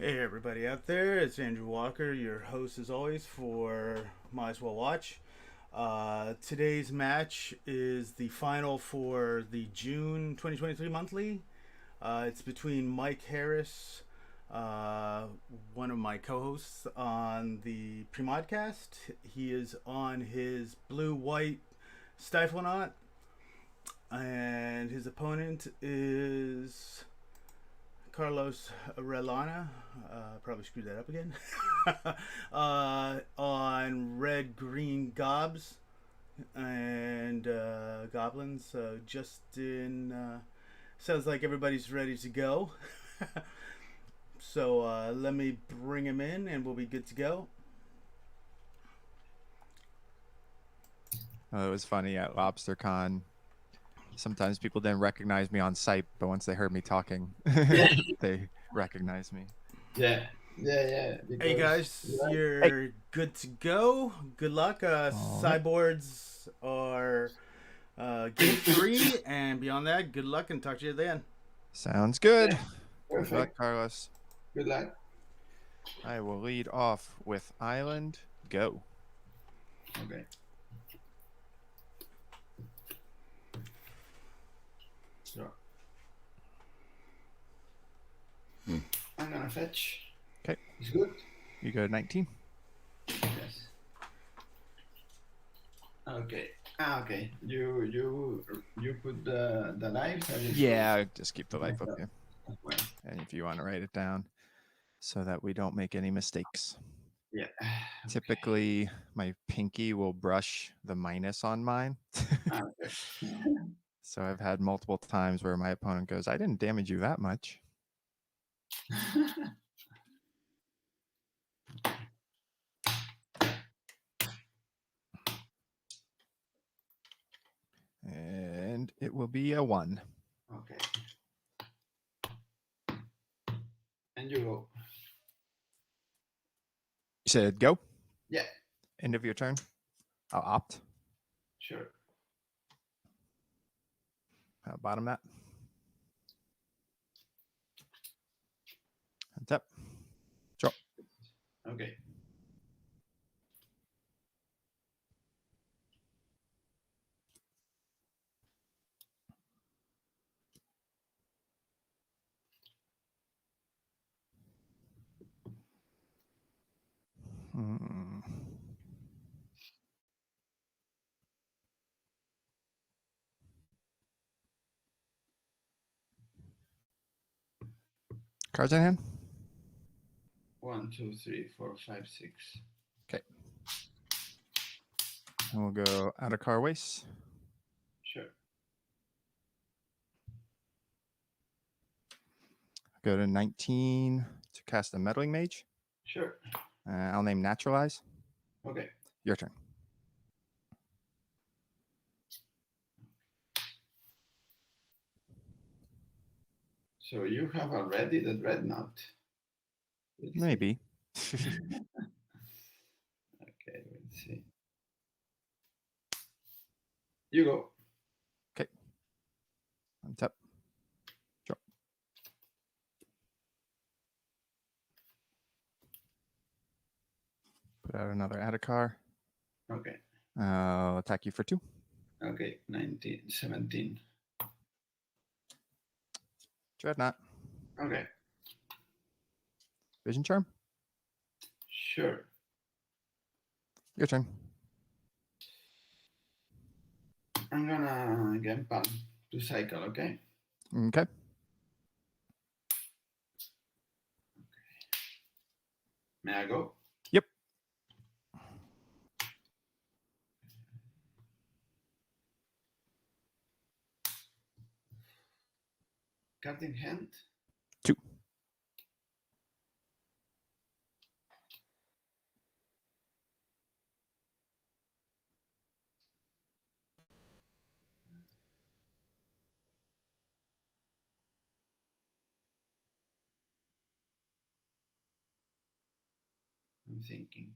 Hey everybody out there, it's Andrew Walker, your host as always for Might As Well Watch. Today's match is the final for the June 2023 monthly. It's between Mike Harris, uh, one of my co-hosts on the Premodcast. He is on his blue-white StifleNought, and his opponent is Carlos Orellana, probably screwed that up again, on red green gobs and goblins. So Justin, sounds like everybody's ready to go. So let me bring him in and we'll be good to go. It was funny at LobsterCon. Sometimes people didn't recognize me on sight, but once they heard me talking, they recognized me. Yeah. Hey guys, you're good to go. Good luck. Sideboards are game 3, and beyond that, good luck and talk to you at the end. Sounds good. Yeah, Good luck, perfect. Carlos. Good luck. I will lead off with Island. Go. Okay. So I'm gonna fetch. Okay. It's good. You go 19. Yes. Okay. Okay. You put the life. Yeah, just keep the life up here. Well, And if you want to write it down so that we don't make any mistakes. yeah. Typically, my pinky will brush the minus on mine. Okay. So I've had multiple times where my opponent goes, I didn't damage you that much. And it will be a 1. Okay. And you go. You said go? Yeah. End of your turn? I'll opt. Sure. Bottom that. Untap. Drop. Okay. Cards in hand? 1, 2, 3, 4, 5, 6. Okay. And we'll go out of car waste. Sure. Go to 19 to cast a meddling mage. Sure. I'll name Naturalize. Okay. Your turn. So you have already the dreadnought. Maybe. Okay, let's see. You go. Okay. Untap. Drop. Put out another Adhikar. Okay. I'll attack you for 2. Okay, 19, 17. Dreadnought. Okay. Vision Charm. Sure. Your turn. I'm gonna get palm to cycle, okay? Okay. May I go? Yep. Card in hand? 2. I'm thinking.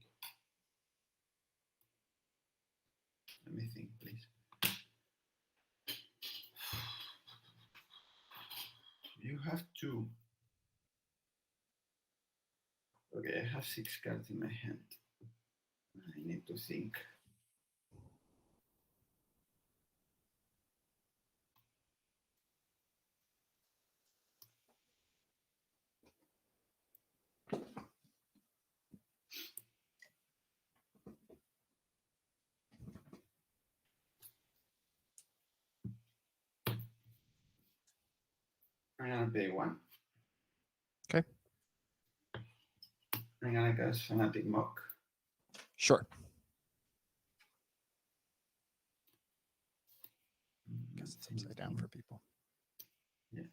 Let me think, please. You have 2. Okay, I have 6 cards in my hand. I need to think. I'm gonna pay 1. Okay. I'm gonna cast Fanatic Mock. Sure. Guess it's upside down for people. Yeah.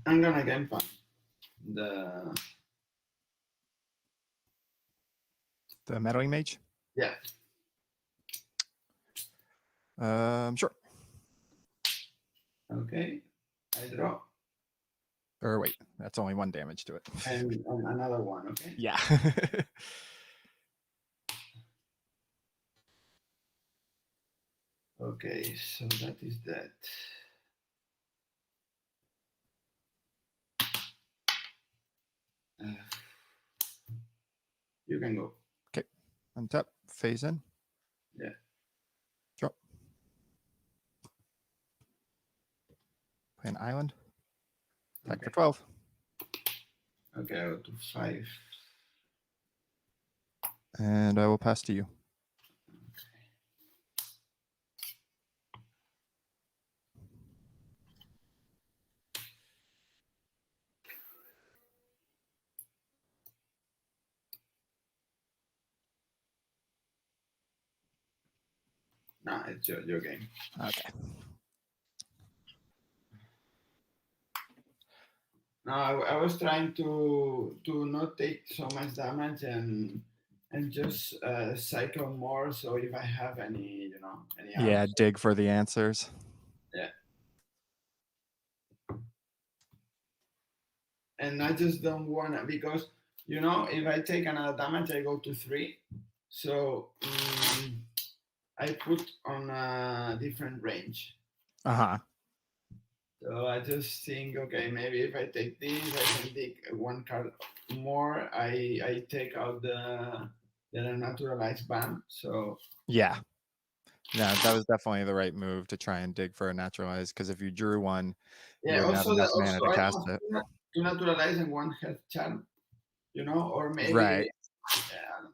I'm gonna game pan The meddling mage? yeah. Sure. Okay. I draw. Or wait, that's only 1 damage to it. And another one, okay? Yeah. Okay, so that is that. You can go. Okay. Untap, phase in. Yeah. Drop. Play an island. Attack Okay. for 12. Okay, I go to 5. And I will pass to you. No, it's your game. Okay. No, I was trying to not take so much damage and just cycle more. So if I have any, any Yeah, outs. dig for the answers. Yeah. And I just don't want to, because if I take another damage, I go to 3. So I put on a different range. Uh-huh. So I just think, okay, maybe if I take this, I can take 1 card more. I take out the naturalized ban. So Yeah. No, that was definitely the right move to try and dig for a naturalized, because if you drew one, you yeah, wouldn't have also enough mana to I cast have it. 2 naturalize and 1 health charm, or maybe Right. yeah, I don't know.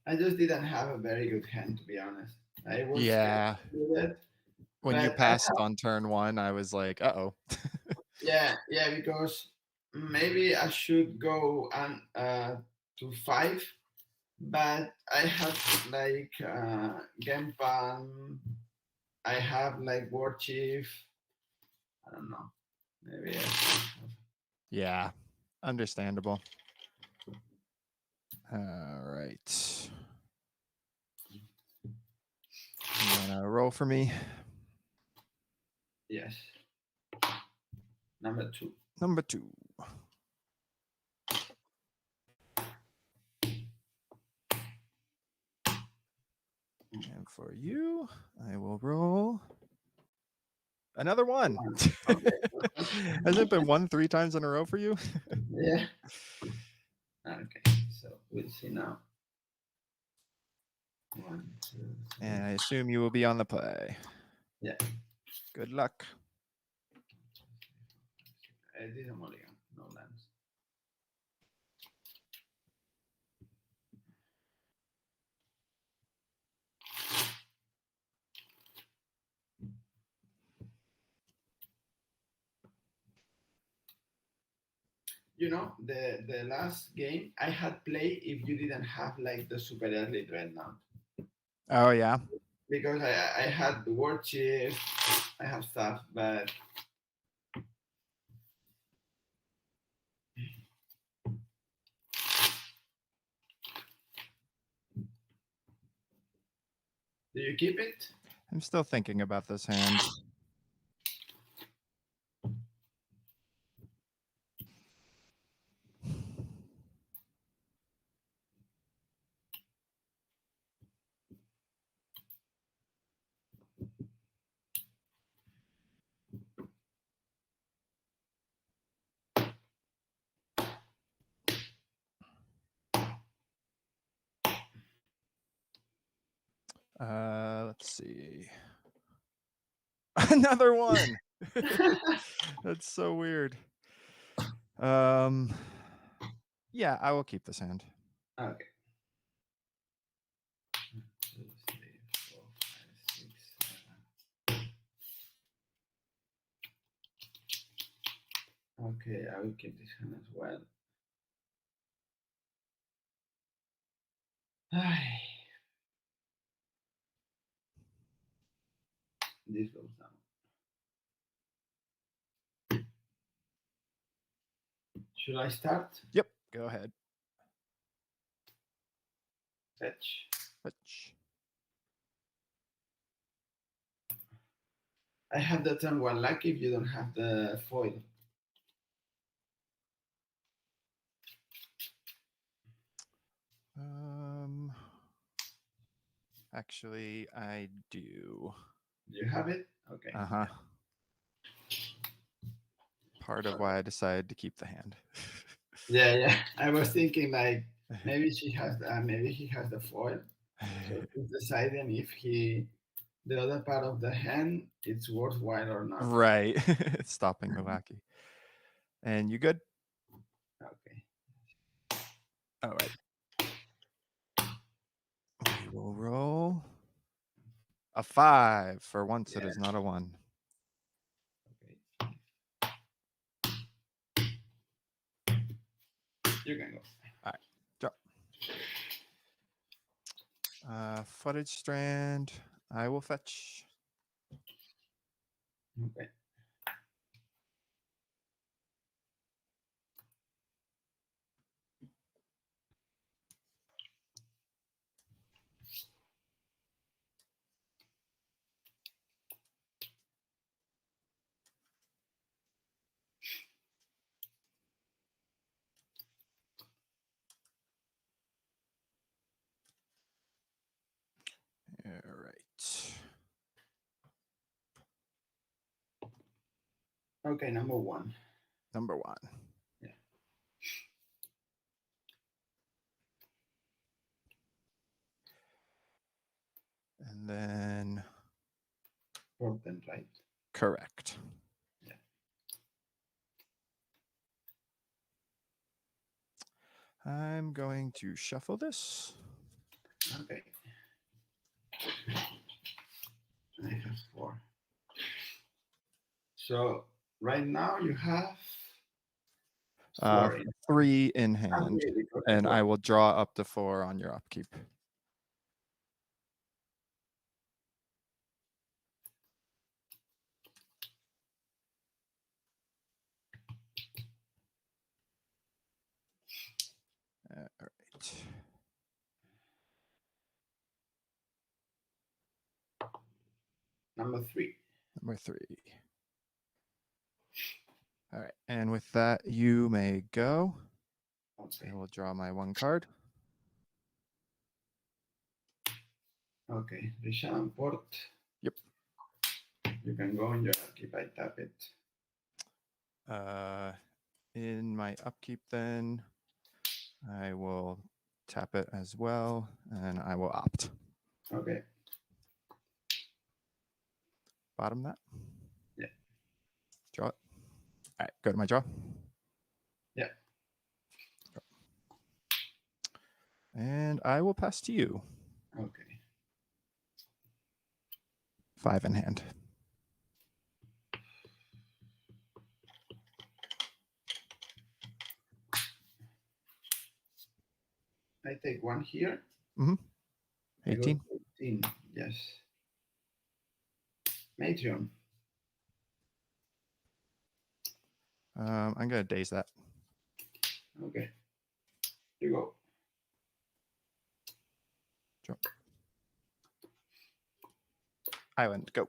I just didn't have a very good hand, to be honest. I was Yeah. scared to do that. When you But passed on turn 1, I was like, uh-oh. Yeah, because maybe I should go to 5, but I have like game pan. I have like war chief. I don't know. Maybe I should have. Yeah. Understandable. All right. You wanna roll for me? Yes. Number 2. Number 2. And for you, I will roll another 1. Okay. Has it been 1 3 times in a row for you? Yeah. Okay. So we'll see now. 1, 2, 3. And I assume you will be on the play. Yeah. Good luck. I did a mulligan. No lands. The last game I had play if you didn't have like the super early dreadnought, Oh, yeah. because I had the war chief, I have stuff, but Do you keep it? I'm still thinking about this hand. Let's see. Another one. That's so weird. Yeah, I will keep this hand. Okay. 1, 2, 3, 4, 5, 6, 7. Okay, I will keep this hand as well. Ay. This goes down. Should I start? Yep, go ahead. Fetch. Fetch. I have the turn 1 lucky if you don't have the foil. Actually, I do. Do you have it? Okay. Uh-huh. Part of why I decided to keep the hand. Yeah. I was thinking like maybe he has the foil. So he's deciding if the other part of the hand it's worthwhile or not. Right. Stopping the lackey. And you good? Okay. All right. We will roll a 5. For once, it is not a 1. Okay. You can go. All right. Drop. Footage strand. I will fetch. Okay. All right. Okay, number 1. Number 1. Yeah. And then Portland, right? correct. Yeah. I'm going to shuffle this. Okay. I have 4. So right now you have 4. 3 in hand. And I will draw up to 4 on your upkeep. All right. Number 3. Number 3. All right. And with that, you may go. Okay. I will draw my 1 card. Okay. Rishan Port. Yep. You can go in your upkeep. I tap it. In my upkeep, then I will tap it as well, and I will opt. Okay. Bottom that. Yeah. Draw it. All right. Go to my draw. Yeah. And I will pass to you. Okay. 5 in hand. I take 1 here. 18. 18. Yes. Matreon. I'm going to daze that. Okay. You go. Draw. Island, go.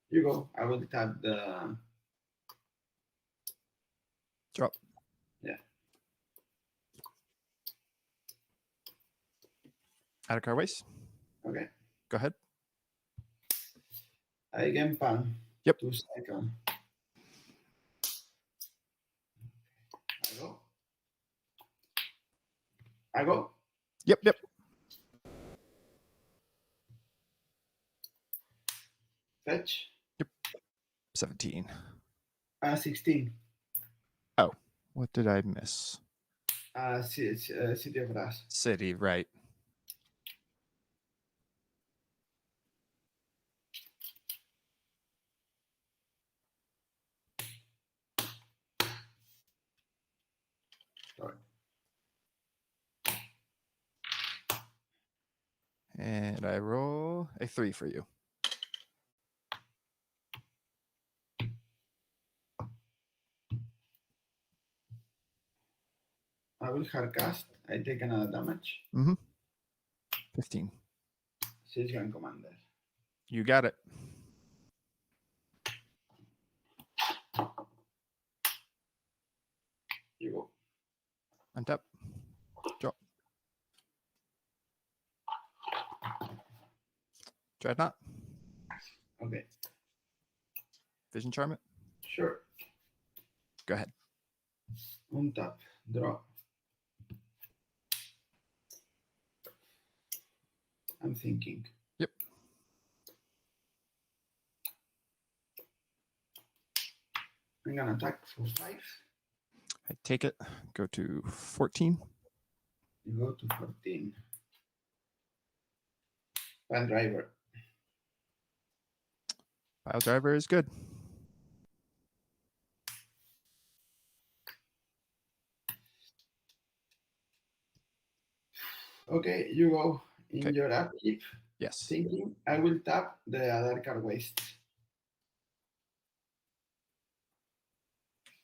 You go. I will tap the. Drop. Yeah. Add a card waste. Okay. Go ahead. I game pan. Yep. 2 seconds. I go. I go. Yep. Fetch. 17. 16. Oh, what did I miss? City of Brass. City, right. Sorry. And I roll a 3 for you. I will hard cast. I take another damage. 15. 6 Grand Commander. You got it. You go. Untap. Drop. Dreadnought. Okay. Vision Charm it. Sure. Go ahead. Untap. Draw. I'm thinking. Yep. I'm gonna attack for 5. I take it. Go to 14. You go to 14. Van Driver. Pile driver is good. Okay, you go in Okay. your upkeep. Yes. Thinking I will tap the other card waste.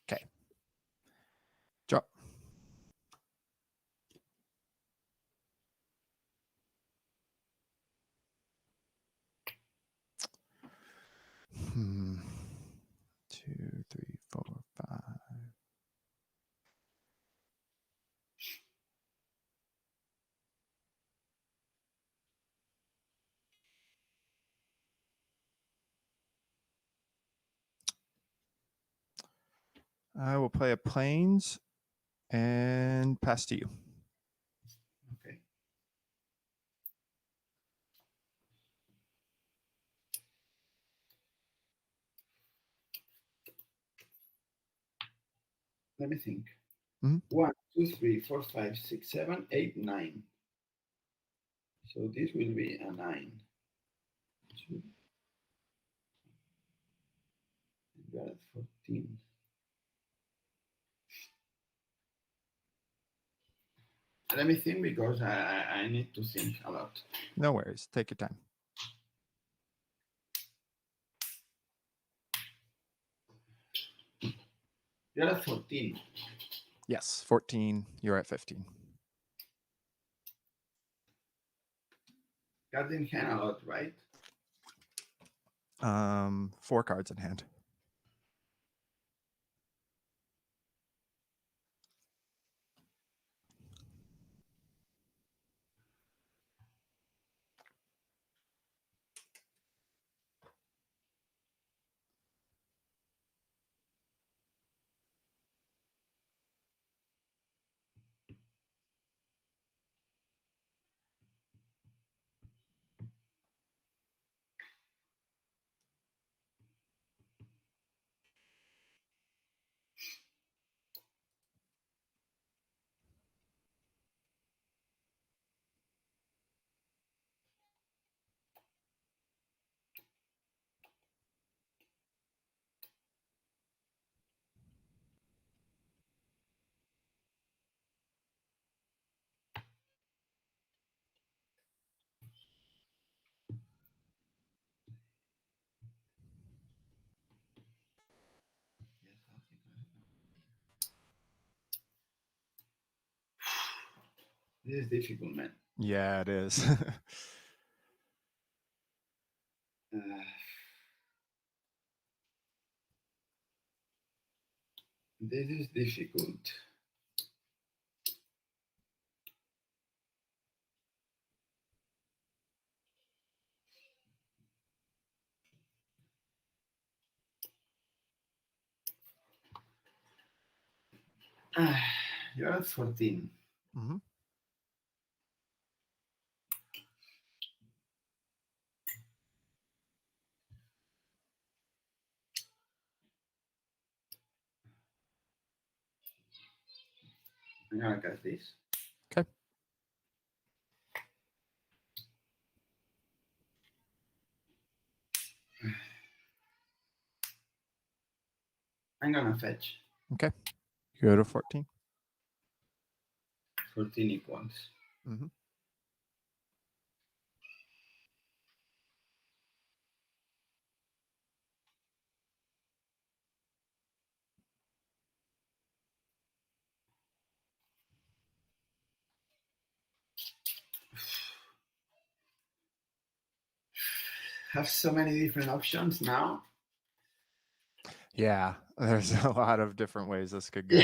Okay. Drop. Hmm. 2, 3, 4, 5. I will play a plains and pass to you. Okay. Let me think. Mhm. 1, 2, 3, 4, 5, 6, 7, 8, 9. So this will be a 9. 2. You got 14. Let me think because I need to think a lot. No worries. Take your time. You're at 14. Yes. 14. You're at 15. Got in hand a lot, right? 4 cards in hand. This is difficult, man. Yeah, it is. This is difficult. You're at 14. Mm-hmm. I'm gonna cast this. Okay. I'm gonna fetch. Okay. Go to 14. 14 equals. Mm-hmm. Have so many different options now. Yeah, there's a lot of different ways this could go.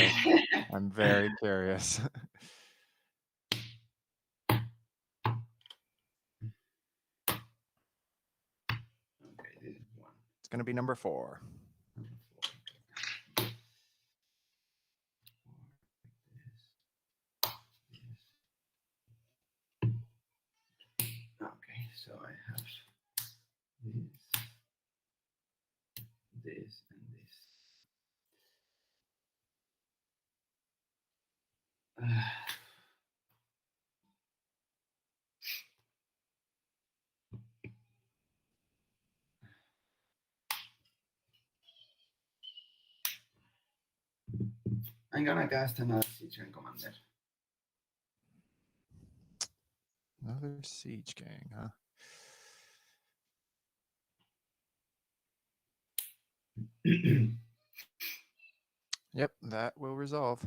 I'm very curious. Okay, this is one. It's going to be number 4. Number 4. Okay, so I have this, and this. I'm gonna cast another Siege Commander. Another Siege Gang, huh? Yep, that will resolve.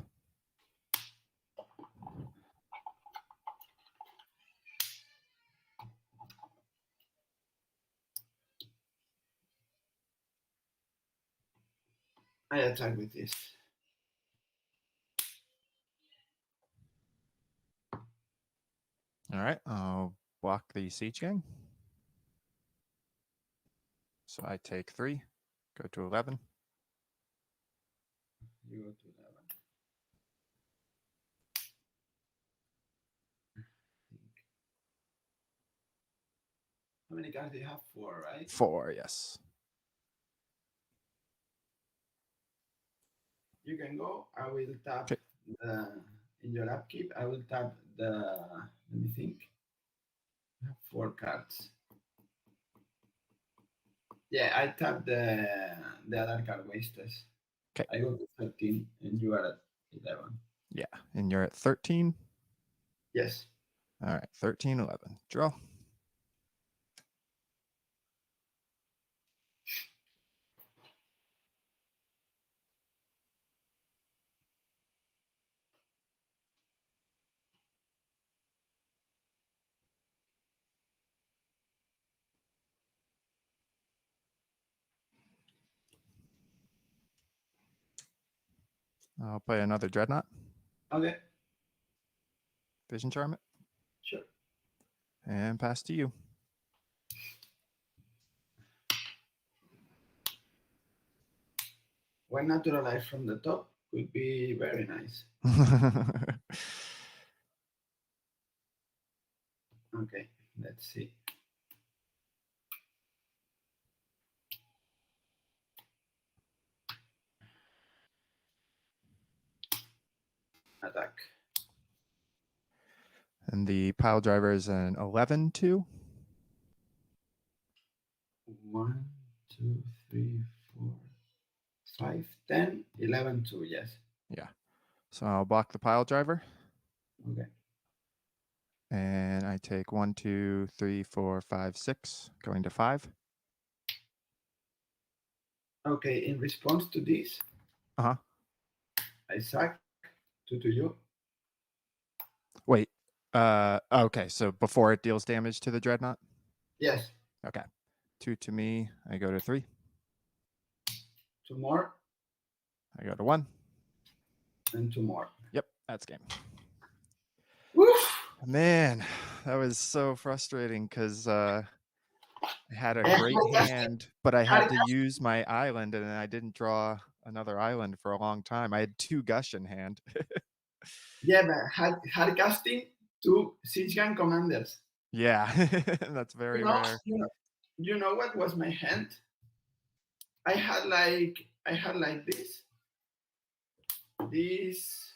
I attack with this. All right, I'll block the Siege Gang. So I take 3, go to 11. You go to 11. How many cards do you have? 4, right? 4, yes. You can go. I will tap Okay. in your upkeep. I will tap let me think. I have 4 cards. Yeah, I tap the other card wasters. Okay. I go to 13 and you are at 11. Yeah, and you're at 13. Yes. All right, 13, 11. Draw. I'll play another Dreadnought. Okay. Vision Charm it. Sure. And pass to you. One naturalize from the top could be very nice. Okay, let's see. Attack. And the pile driver is an 11-2. 1, 2, 3, 4, 5, 10, 11, 2. Yes. Yeah. So I'll block the pile driver. Okay. And I take 1, 2, 3, 4, 5, 6, going to 5. Okay, in response to this, I sack 2 to you. Wait, Okay, so before it deals damage to the dreadnought? Yes. Okay. 2 to me. I go to 3. 2 more. I go to 1. And 2 more. Yep, that's game. Woof! Man, that was so frustrating because I had a great hand, but I had to use my island, and I didn't draw another island for a long time. I had 2 gush in hand. Yeah, but hard casting 2 siege gun commanders. Yeah, that's very rare. You know what was my hand? I had like this, and this.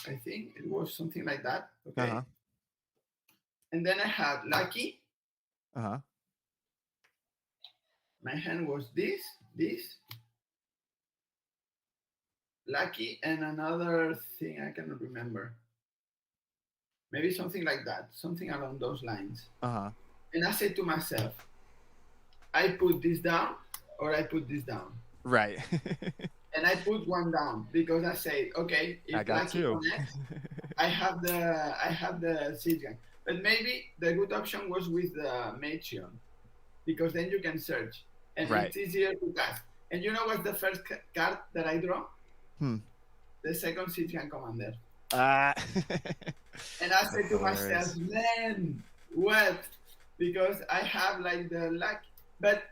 I think it was something like that. Okay. Uh-huh. And then I had lucky. Uh-huh. My hand was this, lucky, and another thing I cannot remember. Maybe something like that, something along those lines. Uh-huh. And I said to myself, I put this down or I put this down. Right. And I put 1 down because I said, okay, if I got lucky 2. connects, I have the siege gun. But maybe the good option was with the Matreon, because then you can search and Right. it's easier to cast. And you know what's the first card that I draw? The second siege gun commander. And I said to myself, man, what? Because I have like the luck. But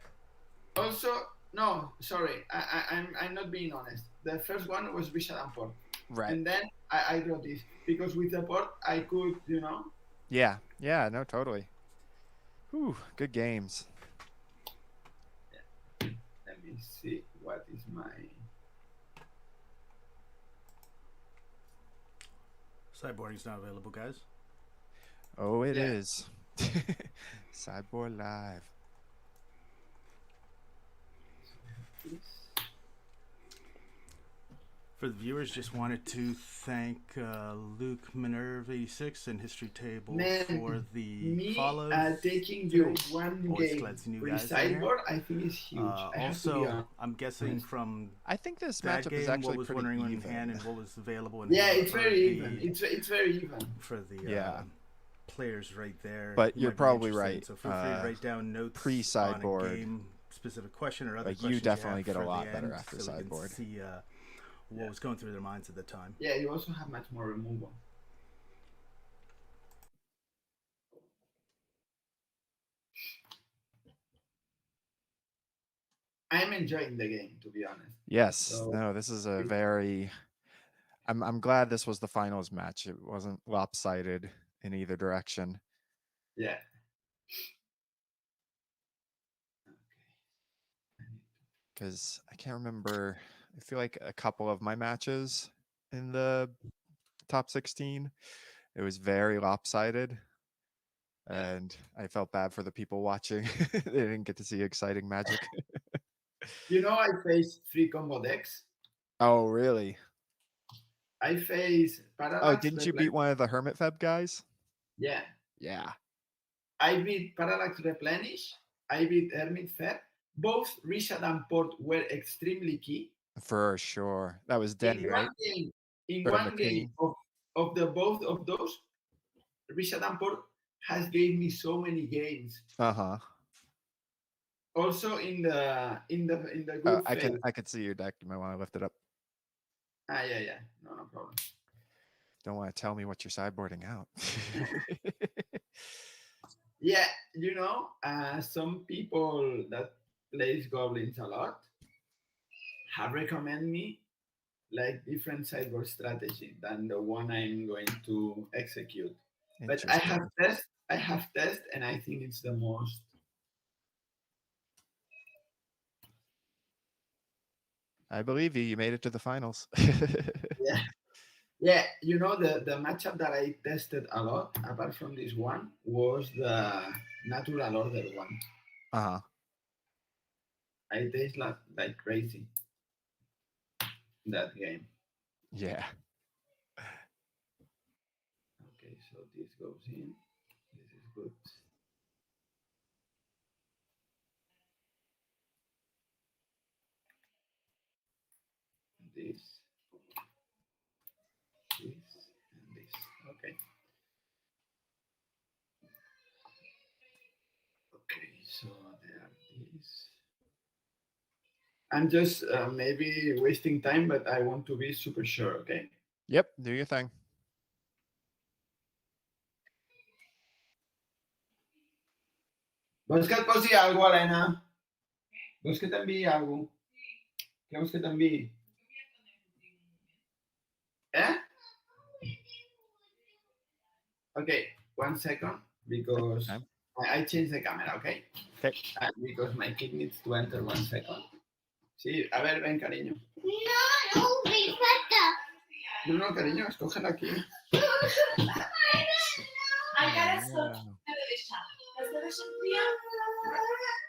also, no, sorry, I'm not being honest. The first one was Richard and Port. Right. And then I draw this because with the port I could, you know. Yeah, no, totally. Whew, good games. Yeah. Let me see what is my sideboarding's not available, guys. Oh, it is. Sideboard live. For the viewers, just wanted to thank Luke Minerve 86 and History Table for the follows. Taking you one game with sideboard, I think is huge. Also, I'm guessing from I think this matchup is actually what was pretty wondering even. In hand and what was available in hand. It's very even. It's very even for the players right there. But you're probably right. So feel free to write down notes pre-sideboard on a game specific question or other like questions. You definitely get a lot end, better after so sideboard. We can see what was going through their minds at the time. Yeah, you also have much more removal. I'm enjoying the game, to be honest. Yes. So, no, this is a very... I'm glad this was the finals match. It wasn't lopsided in either direction. Yeah. Because I can't remember... I feel like a couple of my matches in the top 16, it was very lopsided. And I felt bad for the people watching. They didn't get to see exciting magic. You know, I faced 3 combo decks. Oh, really? I faced Parallax. Oh, didn't you beat one of the Hermit Feb guys? Yeah. Yeah. I beat Parallax Replenish. I beat Hermit Feb. Both Richard and Port were extremely key. For sure. That was Den, right? In one game of the both of those, Richard and Port has gave me so many games. Uh-huh. Also in the good I can see your deck. You might want to lift it up. Yeah. No problem. Don't want to tell me what you're sideboarding out. Yeah, you know, some people that plays Goblins a lot have recommended me like different sideboard strategy than the one I'm going to execute. But I have test, and I think it's the most. I believe you. You made it to the finals. Yeah. You know, the matchup that I tested a lot, apart from this one, was the Natural Order one. Uh-huh. I tasted like crazy that game. Yeah. Okay, so this goes in. This is good. This. I'm just maybe wasting time, but I want to be super sure, okay? Yep, do your thing. Vols que et posi alguna cosa, Helena? Vols que t'enviï alguna cosa? Què vols que t'enviï? Eh? Okay, 1 second, because Okay. I changed the camera, okay? Okay. Because my kid needs to enter 1 second. Sí, a ver, ven, cariño. No, me falta. No, cariño, escógela aquí. Agora só. Quero deixar. Mas eu deixo fria.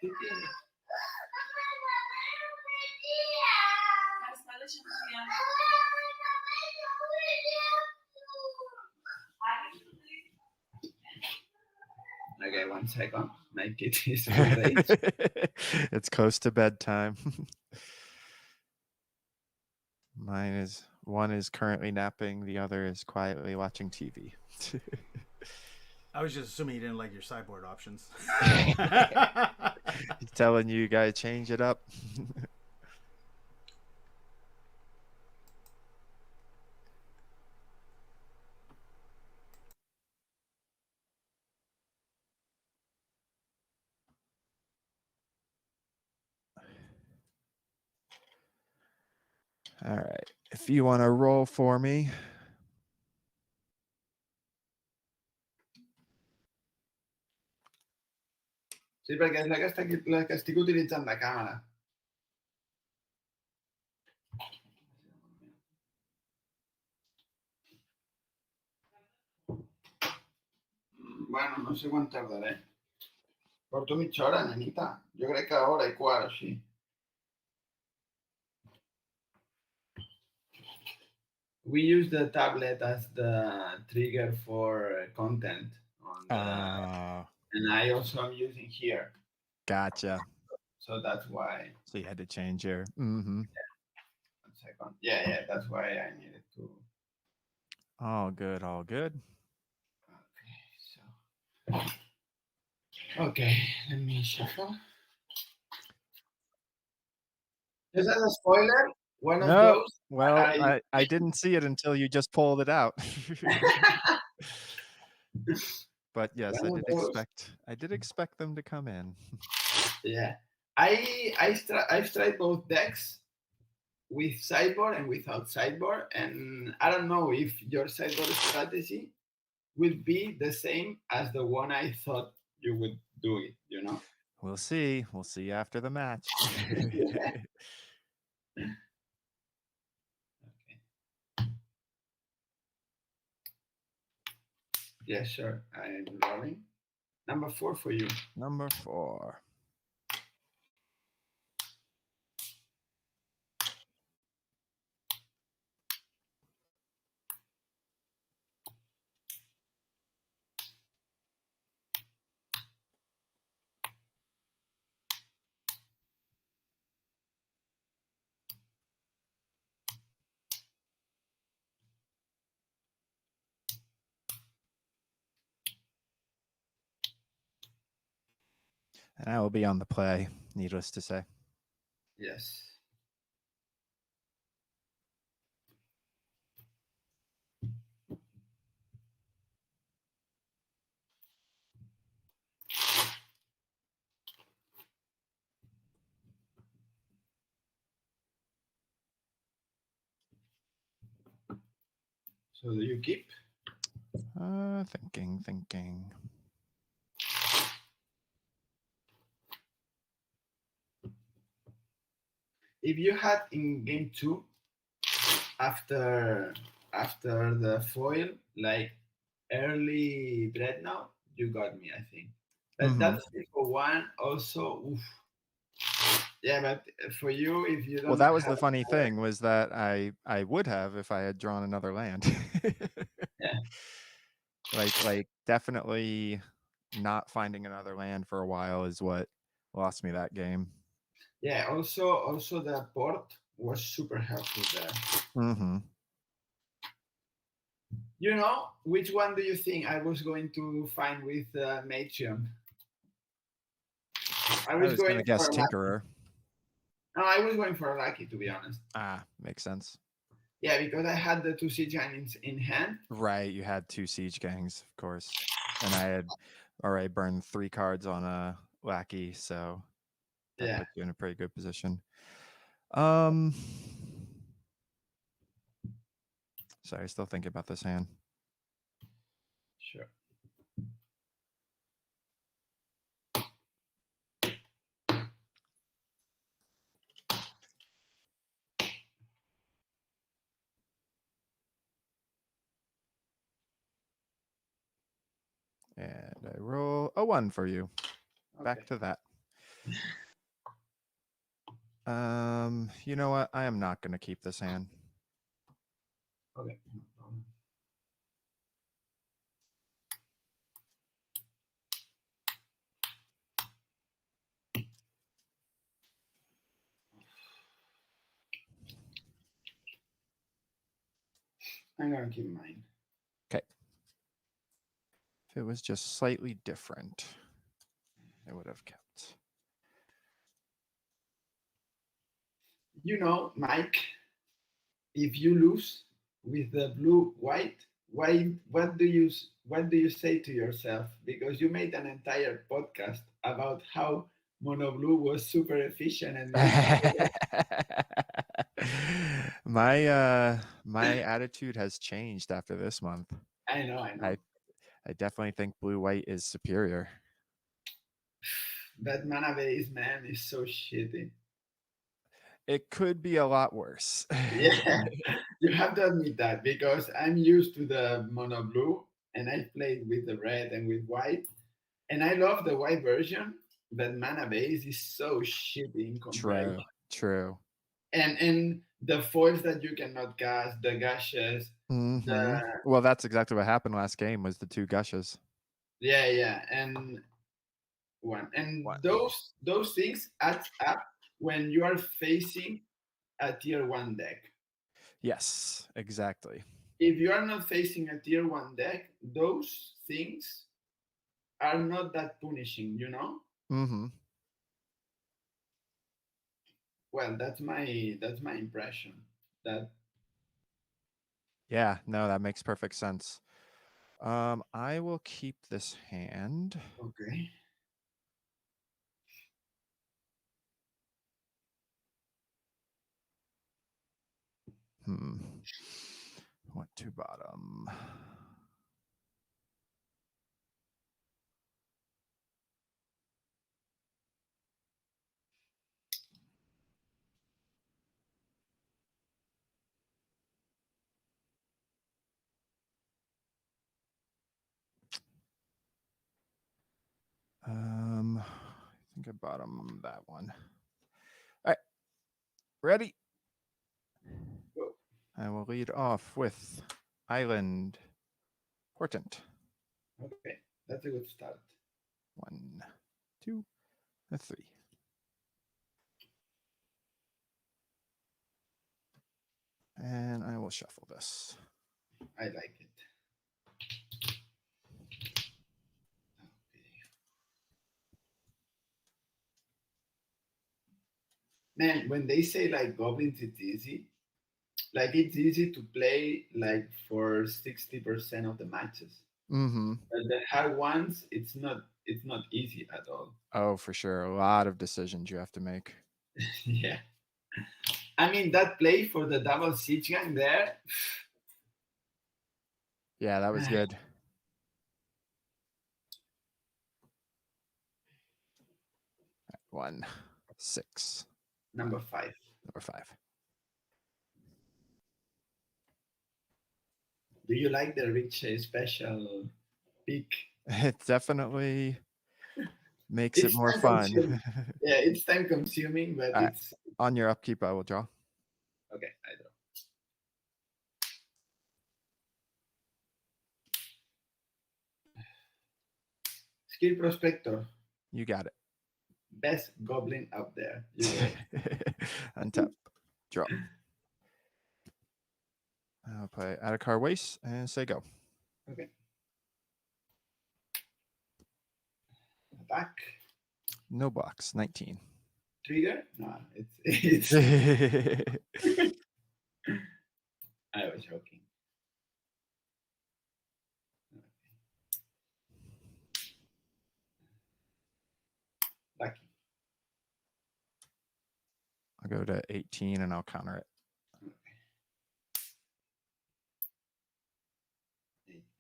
¿Qué tienes? Mas só deixa fria. Okay, 1 second. My kid is with It's close to bedtime. One is currently napping, the other is quietly watching TV. I was just assuming you didn't like your sideboard options. He's telling you gotta change it up. All right. If you want to roll for me. Sí, perquè és la que estic utilitzant la càmera. Bueno, no sé quan tardaré. Porto mitja hora, nenita. Jo crec que hora i quart, així. We use the tablet as the trigger for content. And I also am using here. Gotcha. So that's why. So you had to change your. Mm-hmm. Yeah. 1 second. Yeah, that's why I needed to. All good, all good. Okay, let me shuffle. Is that a spoiler? One of those? Well, I didn't see it until you just pulled it out. But yes, I did expect them to come in. Yeah. I've tried both decks with sideboard and without sideboard, and I don't know if your sideboard strategy will be the same as the one I thought you would do it, you know? We'll see. We'll see after the match. Okay. Yeah, sure. I'm rolling. Number 4 for you. Number 4. And I will be on the play, needless to say. Yes. So do you keep? Thinking. If you had in game 2, after the foil, like early Dreadnought, you got me, I think. But that's for 1 also. Oof. Yeah, but for you, if you don't. Well, that was the funny thing, was that I would have if I had drawn another land. Yeah. Like definitely not finding another land for a while is what lost me that game. Yeah, also the port was super helpful there. Mm-hmm. You know, which one do you think I was going to find with Matreon? I I was was gonna going guess for a lucky. Tinkerer. No, I was going for a lucky, to be honest. Ah, makes sense. Yeah, because I had the 2 siege gangs in hand. Right, you had 2 siege gangs, of course, and I had already burned 3 cards on a lackey, so that Yeah. puts you in a pretty good position. Sorry, still thinking about this hand. Sure. And I roll a 1 for you. Back Okay. to that. You know what? I am not going to keep this hand. Okay. No problem. I'm gonna keep mine. Okay. If it was just slightly different, I would have kept. You know, Mike, if you lose with the blue white, what do you say to yourself? Because you made an entire podcast about how mono blue was super efficient and My attitude has changed after this month. I know. I definitely think blue white is superior. That mana base, man, is so shitty. It could be a lot worse. Yeah, you have to admit that because I'm used to the mono blue and I played with the red and with white, and I love the white version. But mana base is so shitty in comparison. True. And the foils that you cannot cast, the gushes, the Well, that's exactly what happened last game. Was the 2 gushes. yeah, and those things add up when you are facing a tier 1 deck. Yes, exactly. If you are not facing a tier 1 deck, those things are not that punishing, you know? Well, that's my impression. That Yeah, no, that makes perfect sense. I will keep this hand. okay. What to bottom? I think I bottom that one. All right, ready? Go. I will lead off with Island Portent. Okay, that's a good start. 1, 2, 3. And I will shuffle this. I like it. Man, when they say like goblins, it's easy. Like it's easy to play like for 60% of the matches. But the hard ones, it's not easy at all. Oh, for sure. A lot of decisions you have to make. Yeah. I mean that play for the double siege gang there. Yeah, that was good. One, 6. Number 5. Number 5. Do you like the rich special pick? It definitely makes it more fun. Yeah, it's time consuming, but it's on your upkeep. I will draw. Okay, I draw. Skill Prospector. You got it. Best goblin out there. Untap. Draw. I'll play add a card waste and say go. Okay. Attack. No blocks. 19. Trigger? No, it's. I was joking. Lucky. I'll go to 18 and I'll counter it.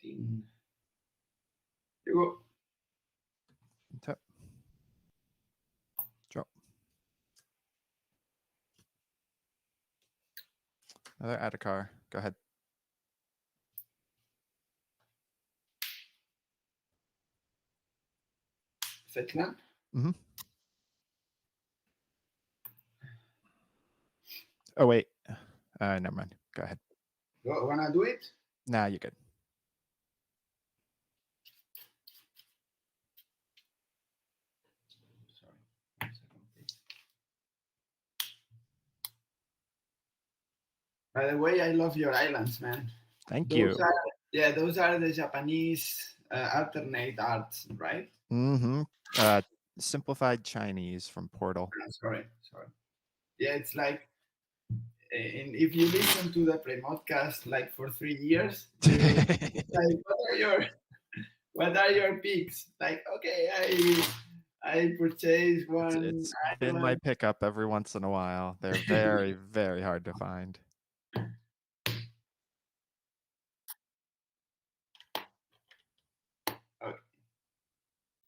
18. You go. Tap. Drop. Another add a car. Go ahead. Setland? Mm-hmm. Oh, wait. Never mind. Go ahead. Go, wanna do it? Nah, you're good. Sorry. 1 second, please. By the way, I love your islands, man. Thank Those you. those are the Japanese alternate arts, right? Mm-hmm. Simplified Chinese from Portal. Sorry. Yeah, it's like, and if you listen to the Premodcast like for 3 years, like what are your picks? Like, okay, I purchased one. It's been my pickup every once in a while. They're very, very hard to find. Okay.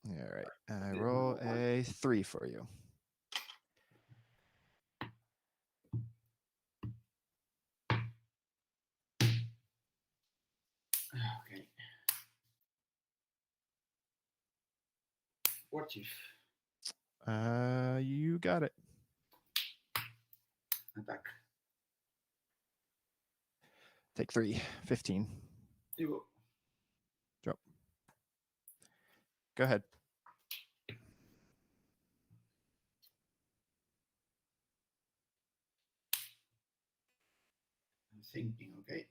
All right. And I roll a 3 for you. Okay. War Chief. You got it. Attack. Take 3. 15. You go. Drop. Go ahead. I'm thinking, okay.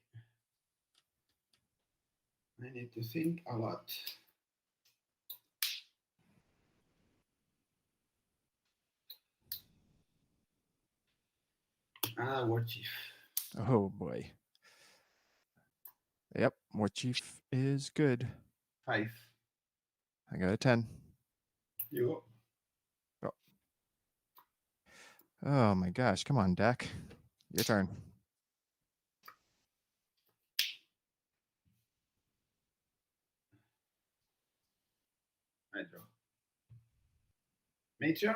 I need to think a lot. War Chief. Oh, boy. Yep. War Chief is good. 5. I got a 10. You go. Oh, my gosh. Come on, deck. Your turn. I draw. Major.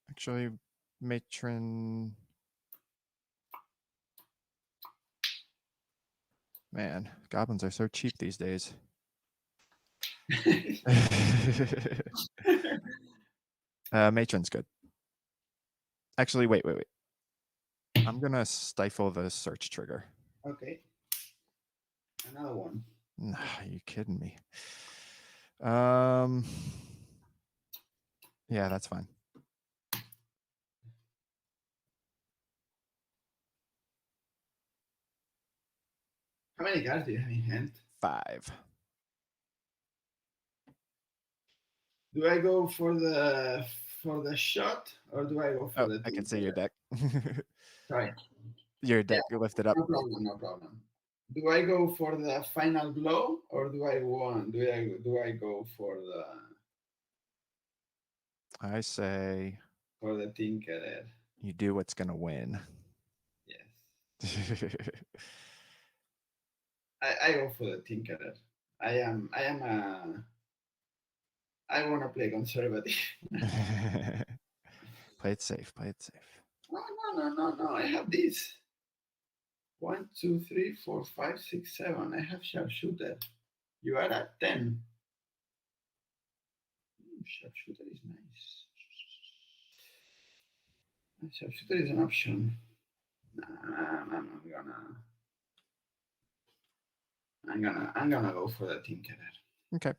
Actually, Matron. Man, goblins are so cheap these days. Matron's good. Actually, wait. I'm gonna stifle the search trigger. Okay. Another one. Nah, are you kidding me? Yeah, that's fine. How many cards do you have in hand? 5. Do I go for the shot or do I go for the? I can see your deck. Sorry. Your deck, you lift it up. No problem. Do I go for the final blow or do I go for I say the Tinkerer? you do what's gonna win. Yes. I go for the Tinkerer. I want to play conservative. Play it safe. No. I have this. 1, 2, 3, 4, 5, 6, 7. I have sharpshooter. You are at 10. Sharpshooter is nice. Sharpshooter is an option. I'm gonna go for the Tinkerer. Okay.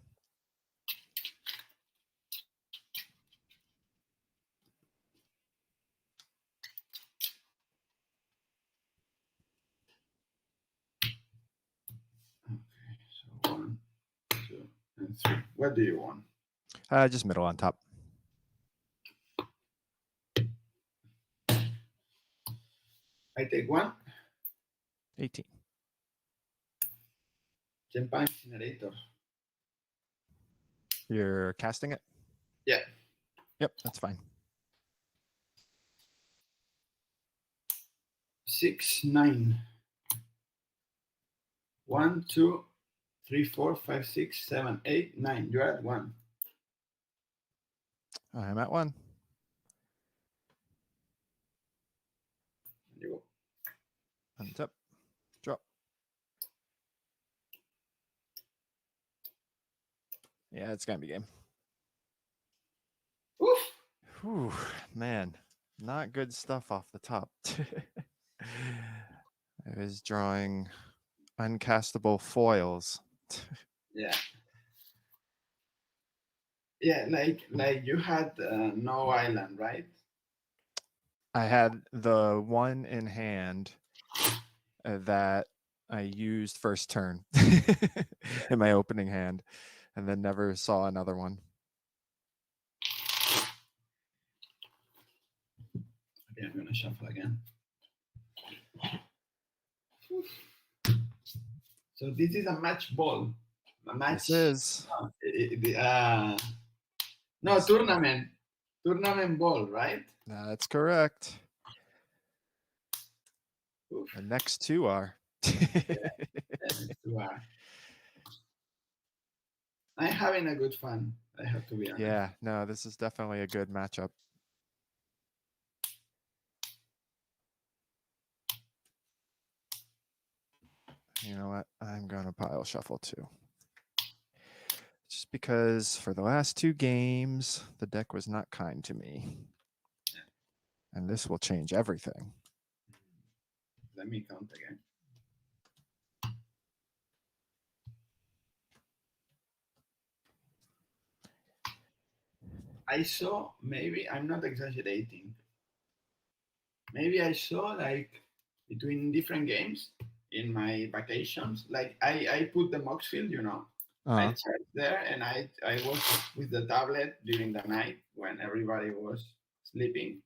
3. What do you want? Just middle on top. I take 1. 18. Gempa Incinerator. You're casting it? Yeah. Yep, that's fine. 6, 9. 1, 2, 3, 4, 5, 6, 7, 8, 9. You're at 1. I'm at 1. You go. Untap. Drop. Yeah, it's gonna be game. Oof. Whew, man, not good stuff off the top. I was drawing uncastable foils. Yeah. Yeah, like you had no island, right? I had the one in hand that I used first turn in my opening hand, and then never saw another one. Okay, I'm gonna shuffle again. So this is a match ball. A match. This is No, tournament. Tournament ball, right? that's correct. Oof. The next two are. Wow. I'm having a good fun. I have to be honest. Yeah, no, this is definitely a good matchup. You know what? I'm going to pile shuffle too. Just because for the last 2 games, the deck was not kind to me. And this will change everything. Let me count again. I saw, maybe, I'm not exaggerating. Maybe I saw like between different games in my vacations, like I put the Mox field, you know. I checked there and I was with the tablet during the night when everybody was sleeping.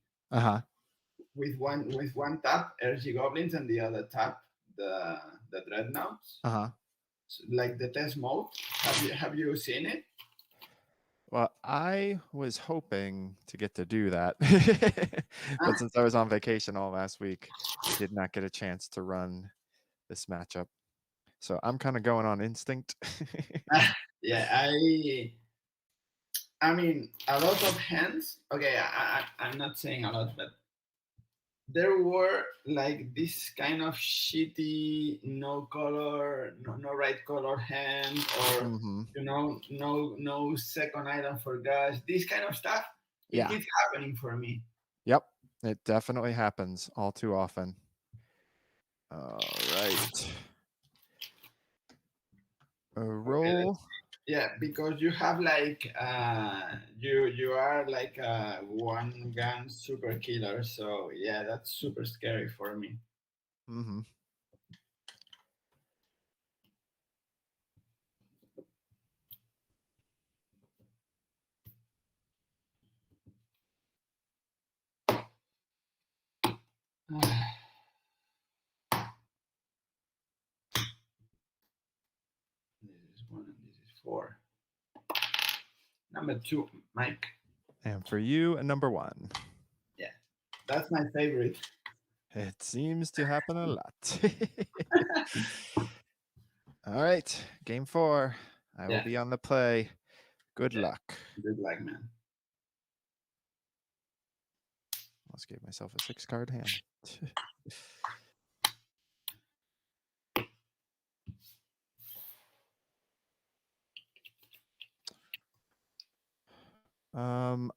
With one tap RG Goblins and the other tap the Dreadnoughts. So, like the test mode. Have you seen it? Well, I was hoping to get to do that. But since I was on vacation all last week, I did not get a chance to run this matchup. So I'm kind of going on instinct. Yeah, I mean, a lot of hands. Okay, I'm not saying a lot, but there were like this kind of shitty, no color, no right color hand, or you know, no second item for guys. This kind of stuff. Yeah, It's happening for me. Yep, it definitely happens all too often. All right. A roll. Okay, yeah, because you have like you are like a one gun super killer, so yeah, that's super scary for me. This is 1 and this is 4. Number 2, Mike. And for you, a number 1. Yeah, that's my favorite. It seems to happen a lot. All right, game 4. I will be on the play. Good luck. Good luck, man. Let's give myself a 6-card hand.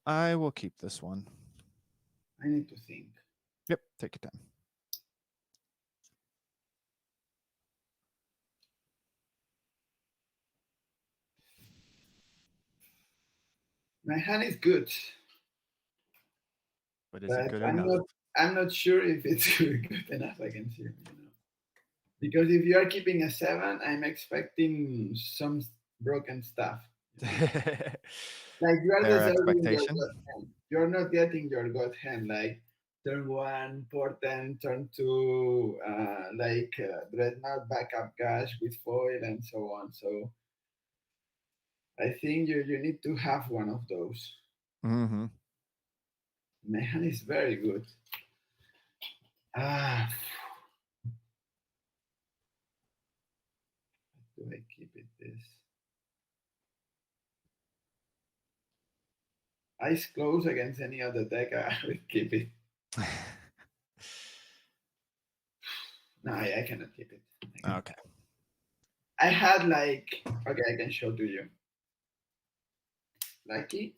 I will keep this one. I need to think. Yep, take your time. My hand is good. But is it good enough? I'm not sure if it's good enough against you, you know. Because if you are keeping a 7, I'm expecting some broken stuff. Like you are Fair deserving your expectation. God hand. You're not getting your God hand. Like turn 1, portent, turn 2, dreadnought backup cash with foil and so on. So I think you need to have one of those. Mm-hmm. Mehan is very good. Ah, do I keep it this? Eyes closed against any other deck, I would keep it. No, I cannot keep it. Okay. I had okay, I can show to you. Lucky,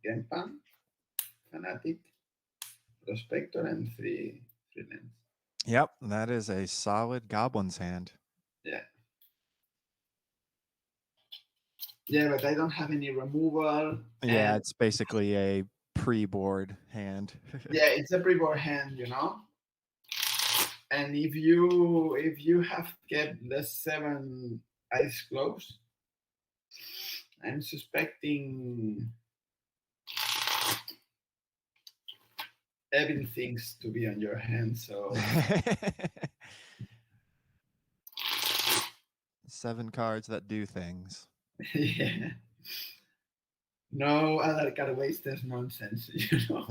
Genpan, Fanatic, Prospector, and three lands. Yep, that is a solid Goblins hand. Yeah. Yeah, but I don't have any removal. Yeah, and it's basically a pre-board hand. yeah, it's a pre-board hand, you know. And if you have kept the 7 eyes closed, I'm suspecting evil things to be on your hand. So 7 cards that do things. yeah, no other card wasters nonsense, you know.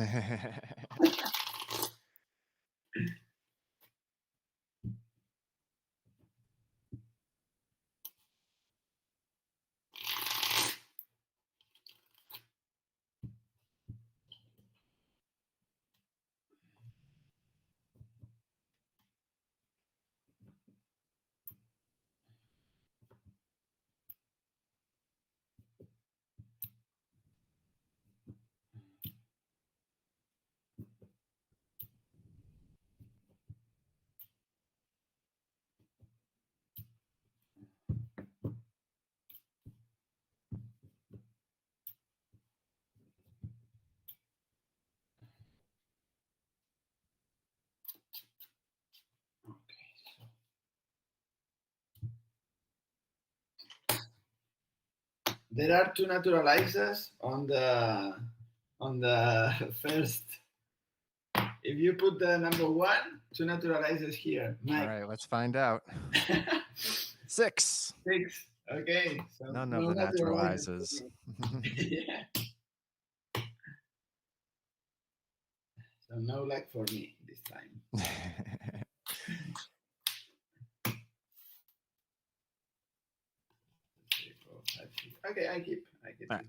There are 2 naturalizers on the first. If you put the number 1, 2 naturalizers here. All right, let's find out. 6. 6. Okay. So None no of the naturalizers naturalizes. for me. Yeah. So no luck for me this time. Okay, I keep Right. it.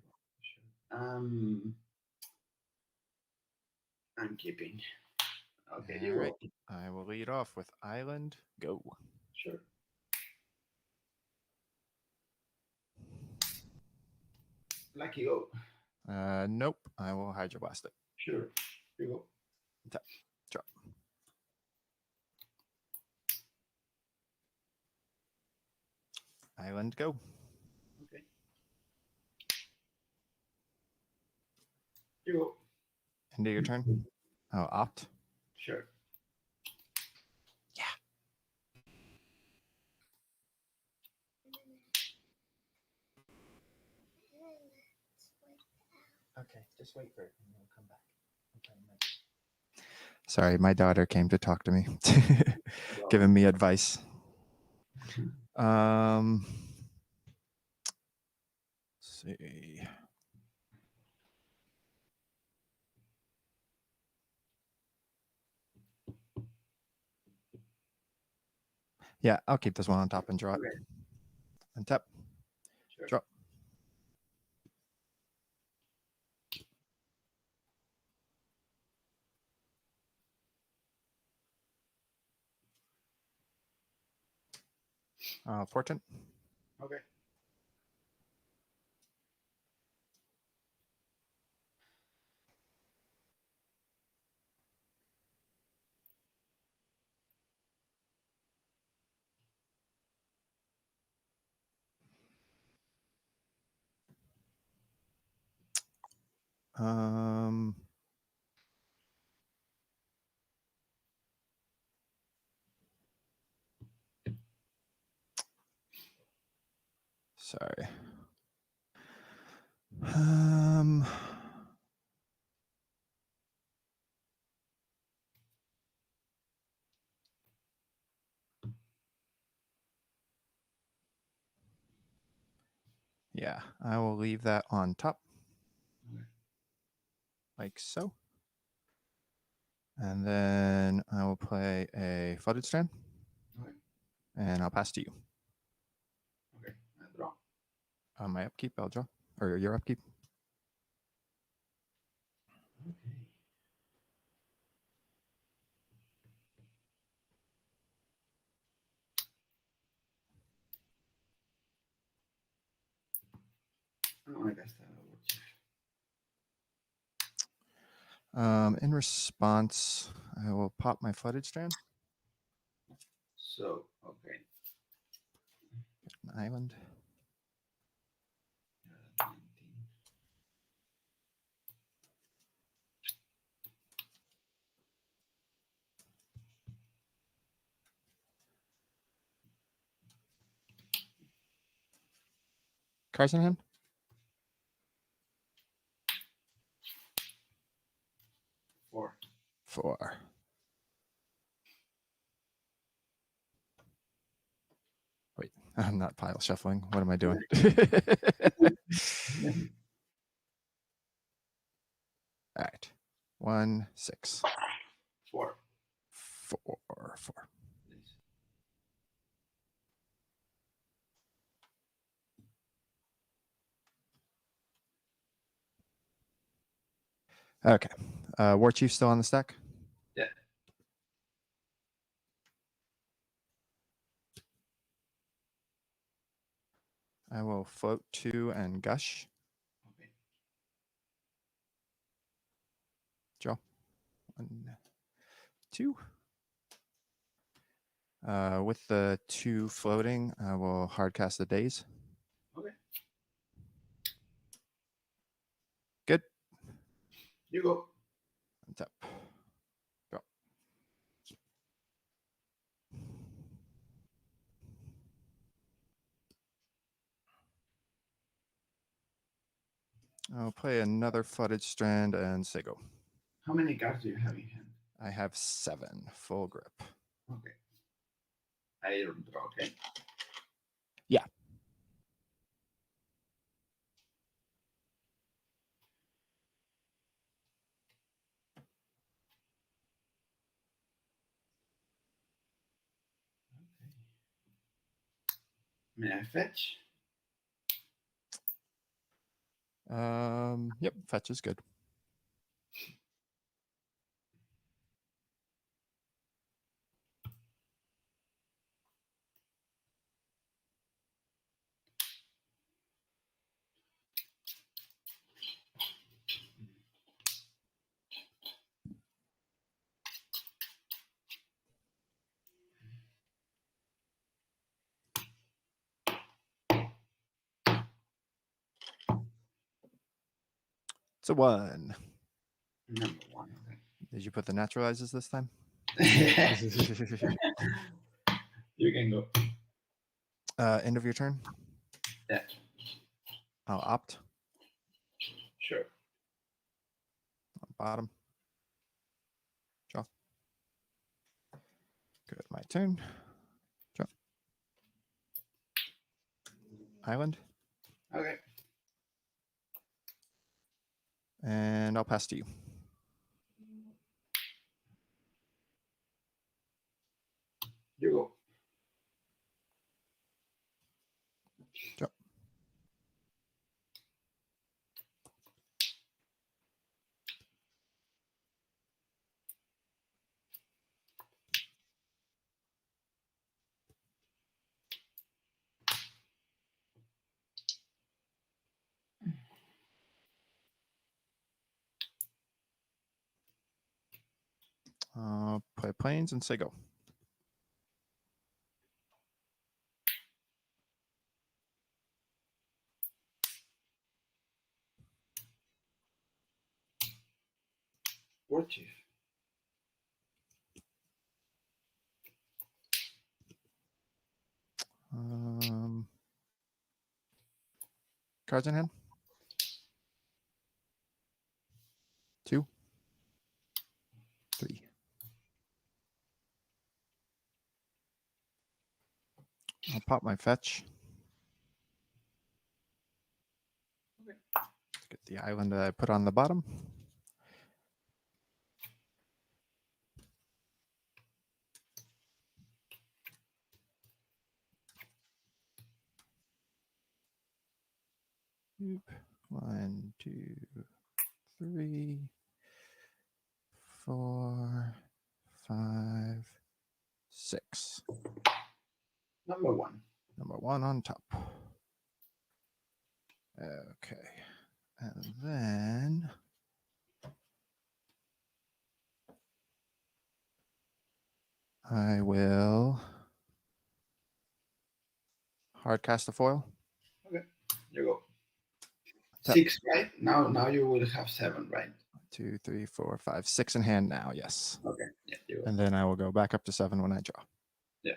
I'm keeping. Okay, All you right. go. I will lead off with Island. Go. Sure. Lucky go. Nope. I will Hydroblast it. Sure. You go. Tap. Drop. Island. Go. Okay. You go. End of your turn. Oh, opt. Sure. Yeah. Okay, just wait for it and we'll come back. Sorry, my daughter came to talk to me, giving me advice. Let's see. Yeah, I'll keep this one on top and draw it. Okay. And tap. Sure. Drop. Portent. Okay. Sorry. Um. Yeah, I will leave that on top. Okay. Like so. And then I will play a flooded strand. Okay. And I'll pass to you. Okay. I draw. On my upkeep, I'll draw. Or your upkeep. Okay. Oh, I guess that works. In response, I will pop my flooded strand. So, okay. Get an island. 19. Cards in hand? 4. 4. Wait, I'm not pile shuffling. What am I doing? All right. 1, 6. 4. 4, 4. Please. Okay. War Chief still on the stack? Yeah. I will float 2 and gush. Okay. Draw. 1, 2. With the 2 floating, I will hard cast the days. Okay. Good. You go. Tap. Draw. I'll play another flooded strand and say go. How many cards do you have in hand? I have 7 full grip. Okay. I draw, okay? Yeah. May I fetch? Yep, fetch is good. It's a 1. Number 1, okay. Did you put the naturalizes this time? You can go. End of your turn. Yeah. I'll opt. Sure. Bottom. Draw. Good. My turn. Draw. Island. Okay. And I'll pass to you. You go. Draw. Play planes and say go. War Chief. Cards in hand. I'll pop my fetch. Okay. Get the island that I put on the bottom. Oop. 1, 2, 3, 4, 5, 6. Number 1. Number 1 on top. Okay. And then I will hard cast a foil. Okay, you go. Tap. 6, right? Now you will have 7, right? 2, 3, 4, 5, 6 in hand now. Yes. Okay, yeah, you go. And then I will go back up to 7 when I draw. Yeah.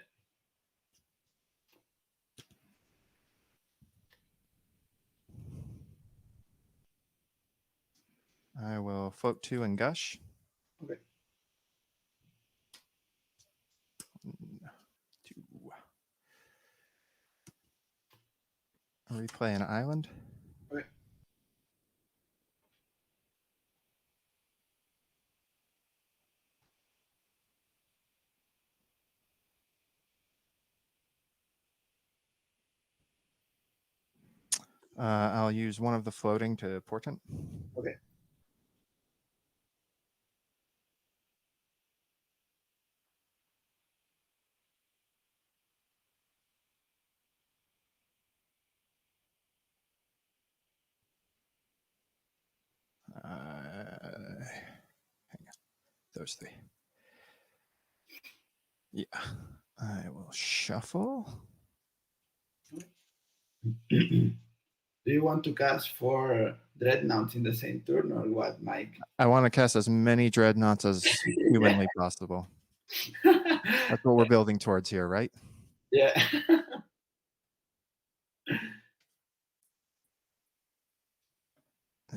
I will float 2 and gush. Okay. 1, 2. Replay an island. Okay. I'll use one of the floating to portent. Okay. Hang on. Those 3. Yeah. I will shuffle. Do you want to cast 4 dreadnoughts in the same turn or what, Mike? I want to cast as many dreadnoughts as humanly possible. That's what we're building towards here, right? Yeah.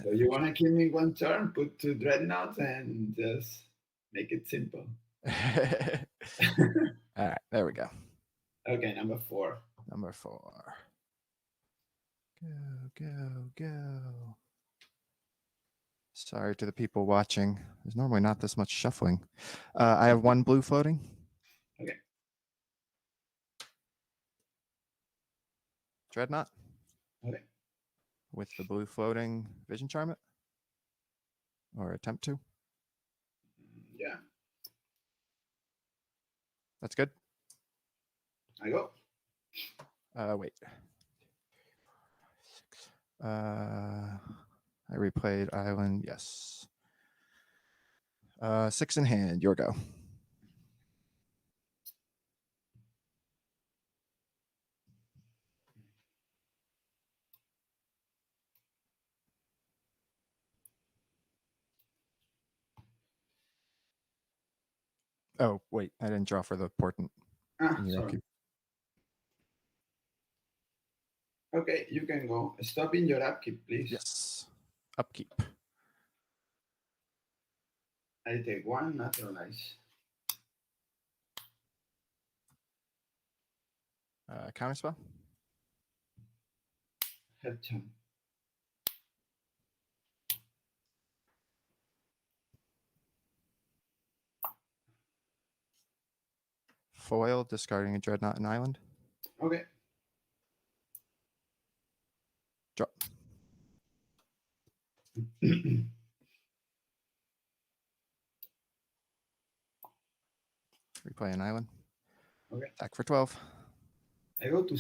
So you want to kill me in 1 turn, put 2 dreadnoughts, and just make it simple. All right, there we go. Okay, number 4. Number 4. Go, go, go. Sorry to the people watching. There's normally not this much shuffling. I have 1 blue floating. Okay. Dreadnought. Okay. With the blue floating, vision charm it? Or attempt to? Yeah, That's good. I go. Wait. I replayed island. Yes. 6 in hand. Your go. Oh, wait. I didn't draw for the portent. Sorry. Upkeep. Okay, you can go. Stop in your upkeep, please. Yes. Upkeep. I take 1, naturalize. Counterspell. Head charm. Foil, discarding a dreadnought and island. Okay. Drop. Replay an island. Okay. Attack for 12. I go to.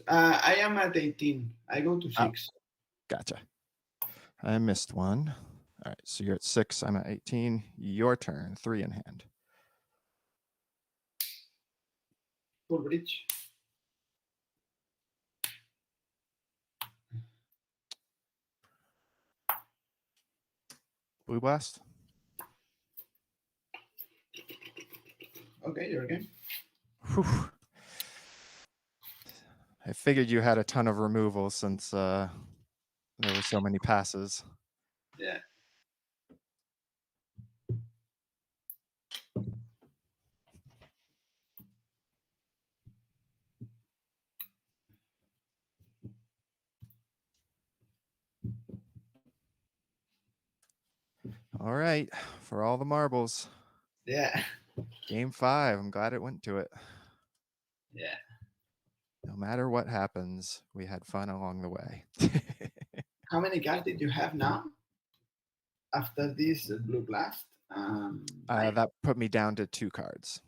I am at 18. I go to 6. Gotcha. I missed 1. All right, so you're at 6. I'm at 18. Your turn. 3 in hand. Full bridge. Blue blast. Okay, you're game. Whew. I figured you had a ton of removal since there were so many passes. Yeah. All right, for all the marbles. Yeah. Game 5. I'm glad it went to it. Yeah. No matter what happens, we had fun along the way. How many cards did you have now after this blue blast? That put me down to 2 cards.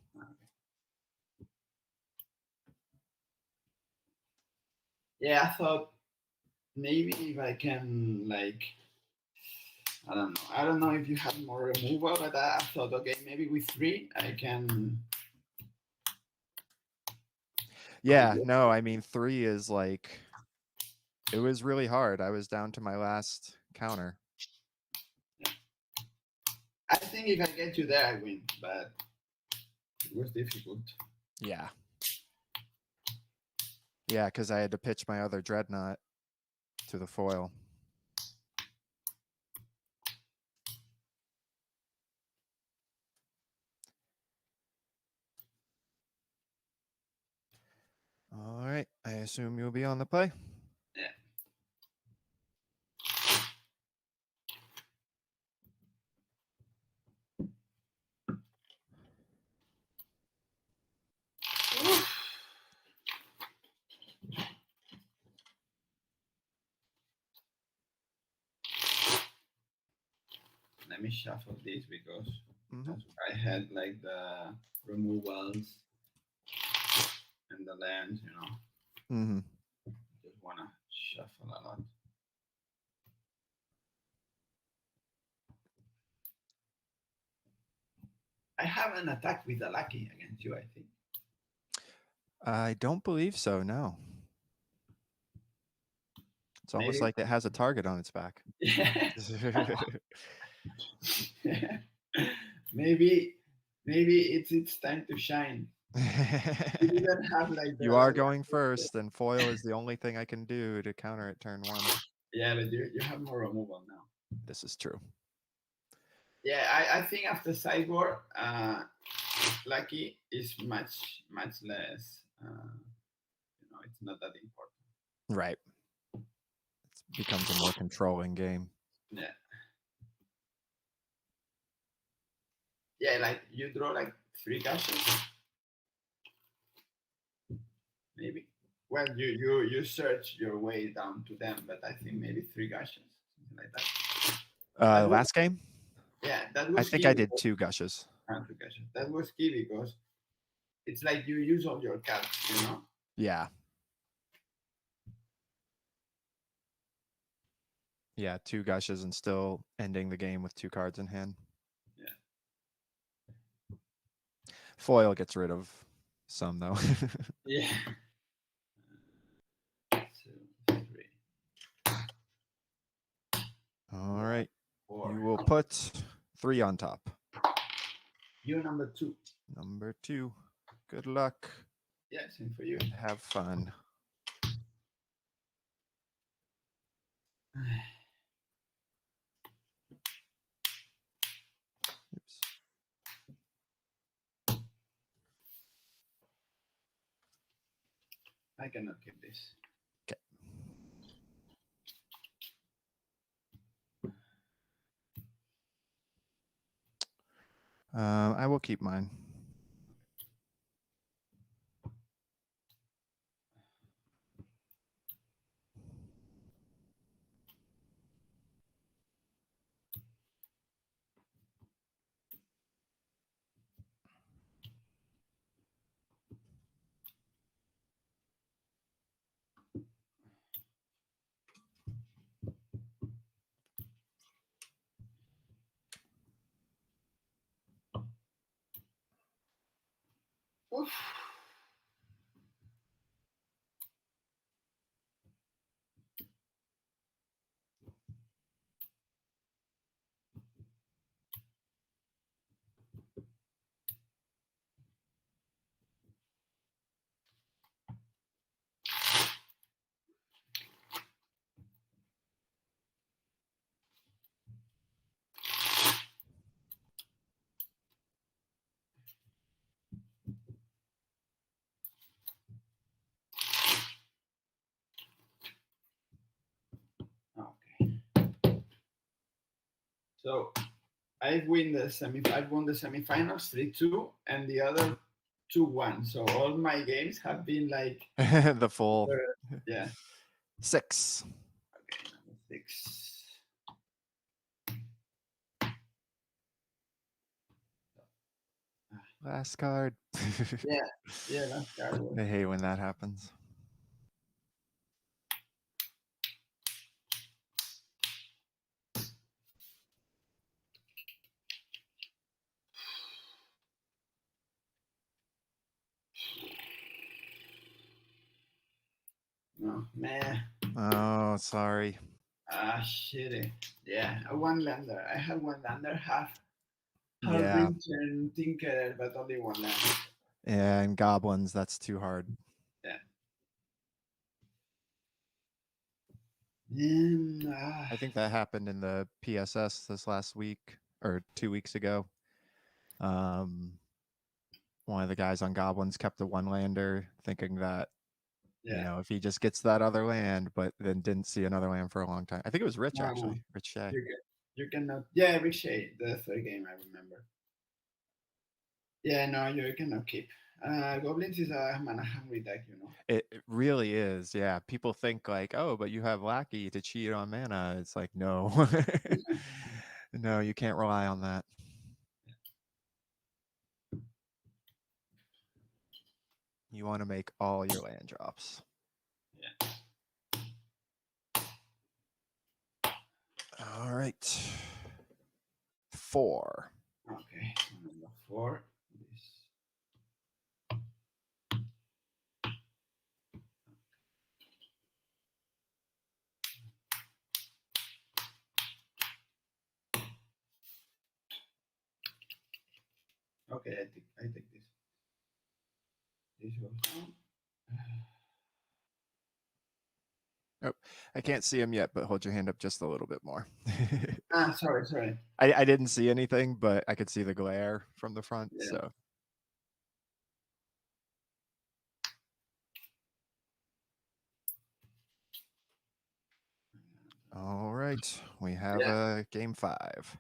Yeah, I thought maybe if I can, like, I don't know. I don't know if you have more removal, but I thought, okay, maybe with 3 I can. Yeah, no, I mean 3 is like, it was really hard. I was down to my last counter. I think if I get you there, I win, but it was difficult. Yeah. Yeah, because I had to pitch my other Dreadnought to the foil. All right, I assume you'll be on the play. Yeah. Let me shuffle this because I had like the removals and the lands, you know. Just wanna shuffle a lot. I have an attack with the lucky against you, I think. I don't believe so, no. It's almost Maybe. like it has a target on its back. Yeah. maybe it's time to shine. You didn't have like You are going first, and foil is the only thing I can do to counter it turn 1. Yeah, but you have more removal now. This is true. Yeah, I think after sideboard, lucky is much less. You know, it's not that important. Right. It becomes a more controlling game. Yeah. Yeah, like you draw like 3 gashes. Maybe. Well, you search your way down to them, but I think maybe 3 gashes, something like that. Last game? Yeah, that was. I think I did 2 gushes. 2 gashes. That was key because it's like you use all your cards, you know. Yeah. Yeah, 2 gushes and still ending the game with 2 cards in hand. Yeah. Foil gets rid of some though. Yeah. 2, 3. All right. 4. You will put 3 on top. You're number 2. Number 2. Good luck. Yeah, same for you. Have fun. Oops. I cannot keep this. Okay. I will keep mine. Oof. Okay. So I won the semifinals 3-2, and the other 2-1. So all my games have been like The full yeah. 6. Okay, number 6. Last card. Yeah, that's card. I hate when that happens. No, man. Oh, sorry. Shitty. Yeah, a one lander. I had one lander, half Yeah. Return Tinkerer, but only one lander. And Goblins, that's too hard. Yeah. I think that happened in the PSS this last week or 2 weeks ago. One of the guys on Goblins kept a one lander, thinking that you know, if he just gets that other land, but then didn't see another land for a long time. I think it was Rich actually, Rich Shea. You cannot. Yeah, Rich Shea, the third game I remember. Yeah, no, you cannot keep. Goblins is a mana hungry deck, you know. It really is, yeah. People think like, oh, but you have Lackey to cheat on mana. It's like, no, no, you can't rely on that. You want to make all your land drops. Yeah. All right. 4. Okay, number 4. Okay, I take this. This goes down. Oh, I can't see him yet, but hold your hand up just a little bit more. Sorry. I didn't see anything, but I could see the glare from the front. Yeah. So. All right, we have a game 5.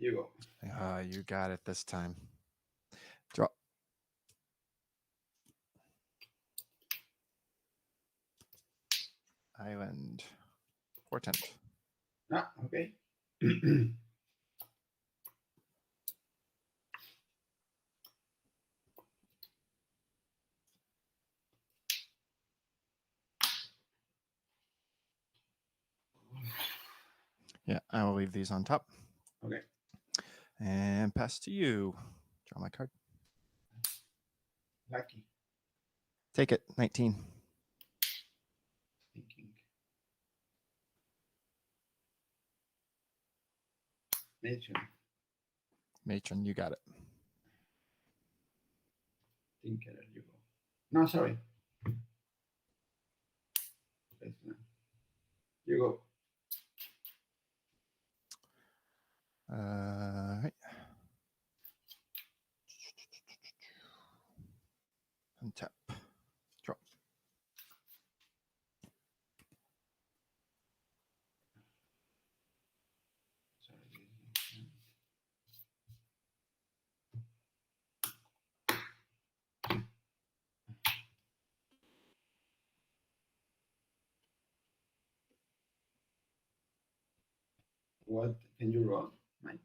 You go. You got it this time. Draw. Island. Portent. Okay. Yeah, I will leave these on top. Okay. And pass to you. Draw my card. Lucky. Take it. 19. Thinking. Matron, you got it. Tinkerer, you go. No, sorry. You go. Right. Untap. Draw. What can you roll, Mike?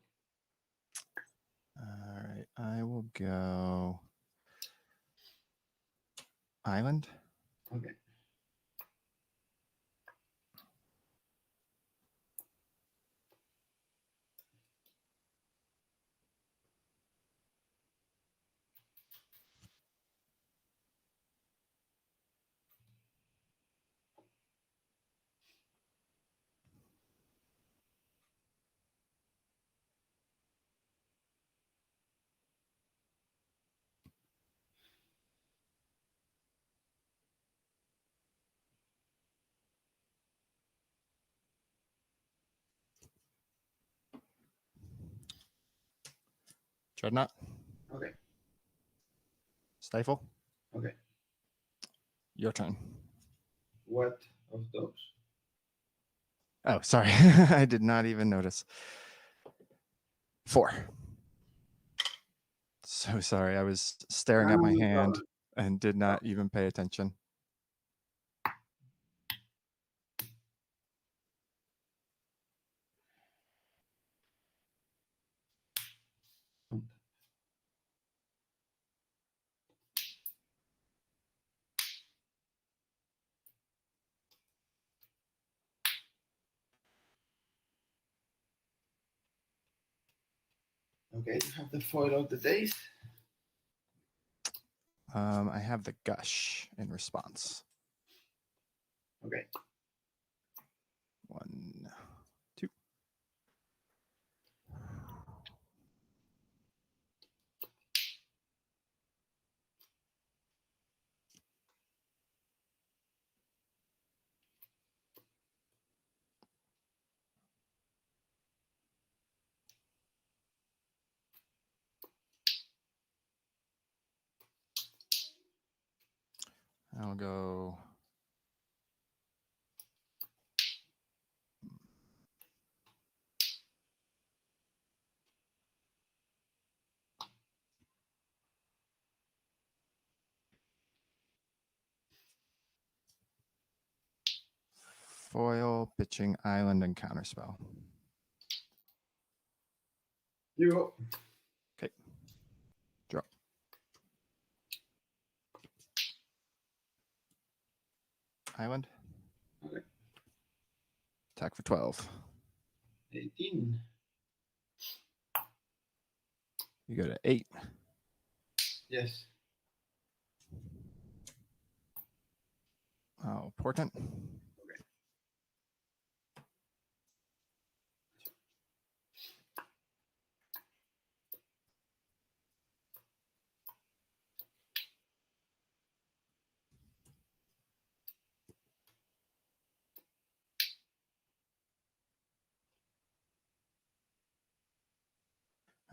All right, I will go Island. Okay. Dreadnought. Okay. Stifle. Okay. Your turn. What of those? Oh, sorry. I did not even notice. 4. So sorry. I was staring at my No hand problem. and did not even pay attention. Okay, you have the foil of the days. I have the gush in response. Okay. 1, 2. I'll go. Foil, pitching, island, and counterspell. You go. Okay. Draw. Island. Okay. Attack for 12. 18. You go to 8. Yes. Oh, portent.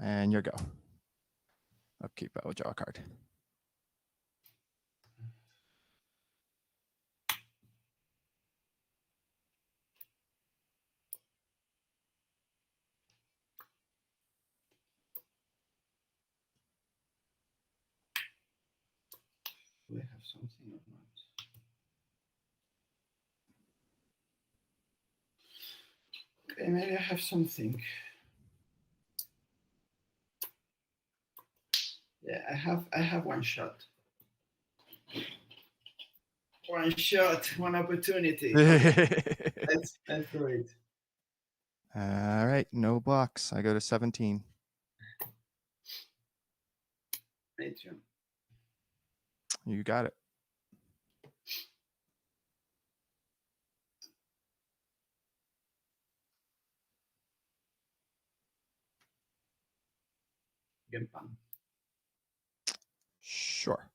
And your go. Upkeep, I will draw a card. Do I have something or not? Okay, maybe I have something. Yeah, I have one shot. One shot, one opportunity. let's do it. All right, no blocks. I go to 17. Me too. You got it. Game pan. Sure.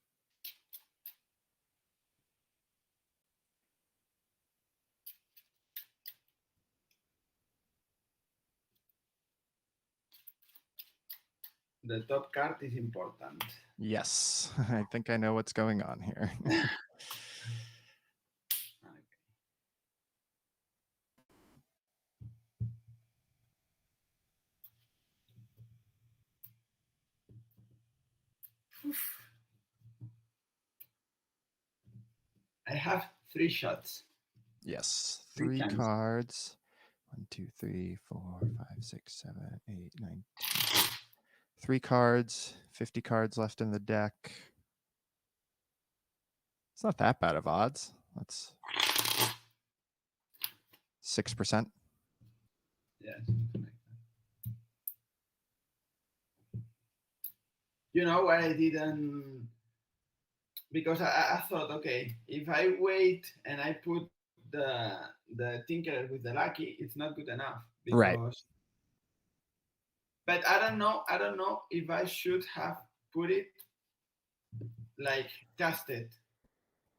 The top card is important. Yes, I think I know what's going on here. I have 3 shots. Yes, 3 3 times. cards. 1, 2, 3, 4, 5, 6, 7, 8, 9, 10. 3 cards, 50 cards left in the deck. It's not that bad of odds. That's 6%. Yeah, something like that. You know what I didn't, because I thought, okay, if I wait and I put the Tinkerer with the Lucky, it's not good enough. Because, Right. But I don't know if I should have put it like casted,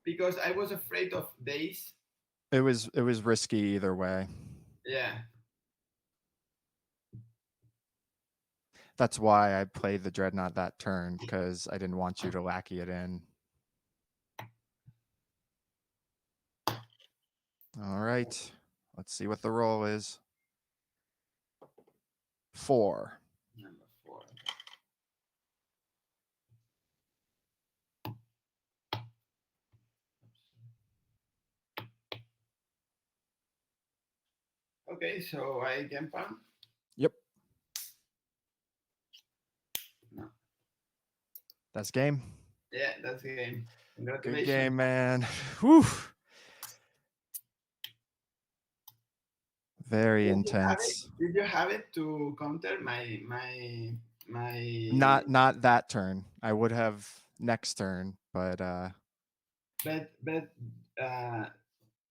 because I was afraid of days. It was risky either way. Yeah. That's why I played the Dreadnought that turn, because I didn't want you to lackey it in. All right. Let's see what the roll is. 4. Number 4. Okay, so I game pan. Yep. No. That's game. Yeah, that's the game. Good Congratulations. game, man. Whew. Very Did intense. You have it to counter my? Not that turn. I would have next turn, but But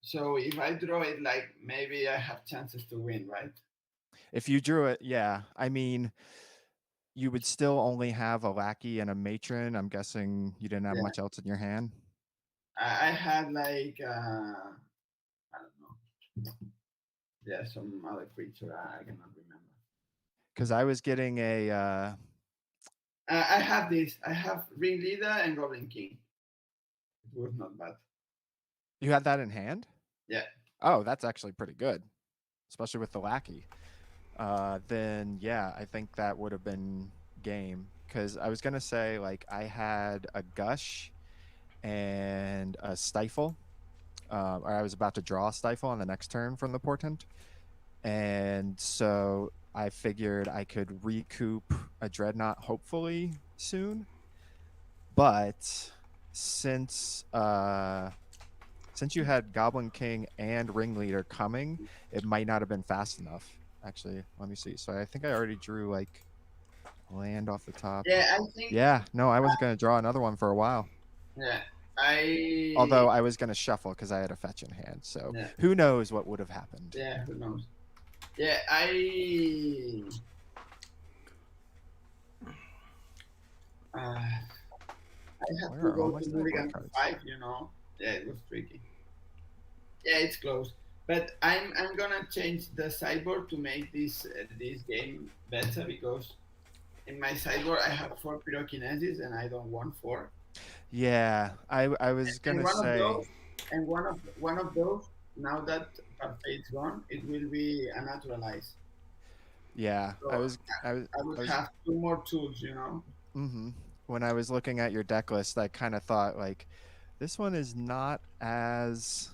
so if I draw it, like maybe I have chances to win, right? if you drew it, yeah. I mean, you would still only have a lackey and a matron. I'm guessing you didn't have Yeah. much else in your hand. I had like I don't know. Yeah, some other creature I cannot remember. Because I was getting a I have this. I have Ringleader and Goblin King. It was not bad. you had that in hand? Yeah. Oh, that's actually pretty good, especially with the lackey. Then yeah, I think that would have been game. Because I was gonna say, like, I had a gush and a stifle, or I was about to draw a stifle on the next turn from the portent, and so I figured I could recoup a dreadnought hopefully soon. But since you had Goblin King and Ringleader coming, it might not have been fast enough. Actually, let me see. So I think I already drew like land off the top. Yeah, I think. Yeah, no, I wasn't gonna draw another one for a while. Yeah, Although I was gonna shuffle because I had a fetch in hand. So Yeah. who knows what would have happened? Yeah, who knows? Yeah, I have Where to are all go my to sideboard Mulligan cards? 5. Yeah, it was tricky. Yeah, it's close. But I'm gonna change the sideboard to make this game better, because in my sideboard I have 4 pyrokinesis and I don't want 4. Yeah, I was And gonna one say. of those, and one of those, now that Parfait's gone, it will be a naturalize. Yeah, So I was I would have 2 more tools. Mm-hmm. When I was looking at your deck list, I kind of thought, like, this one is not as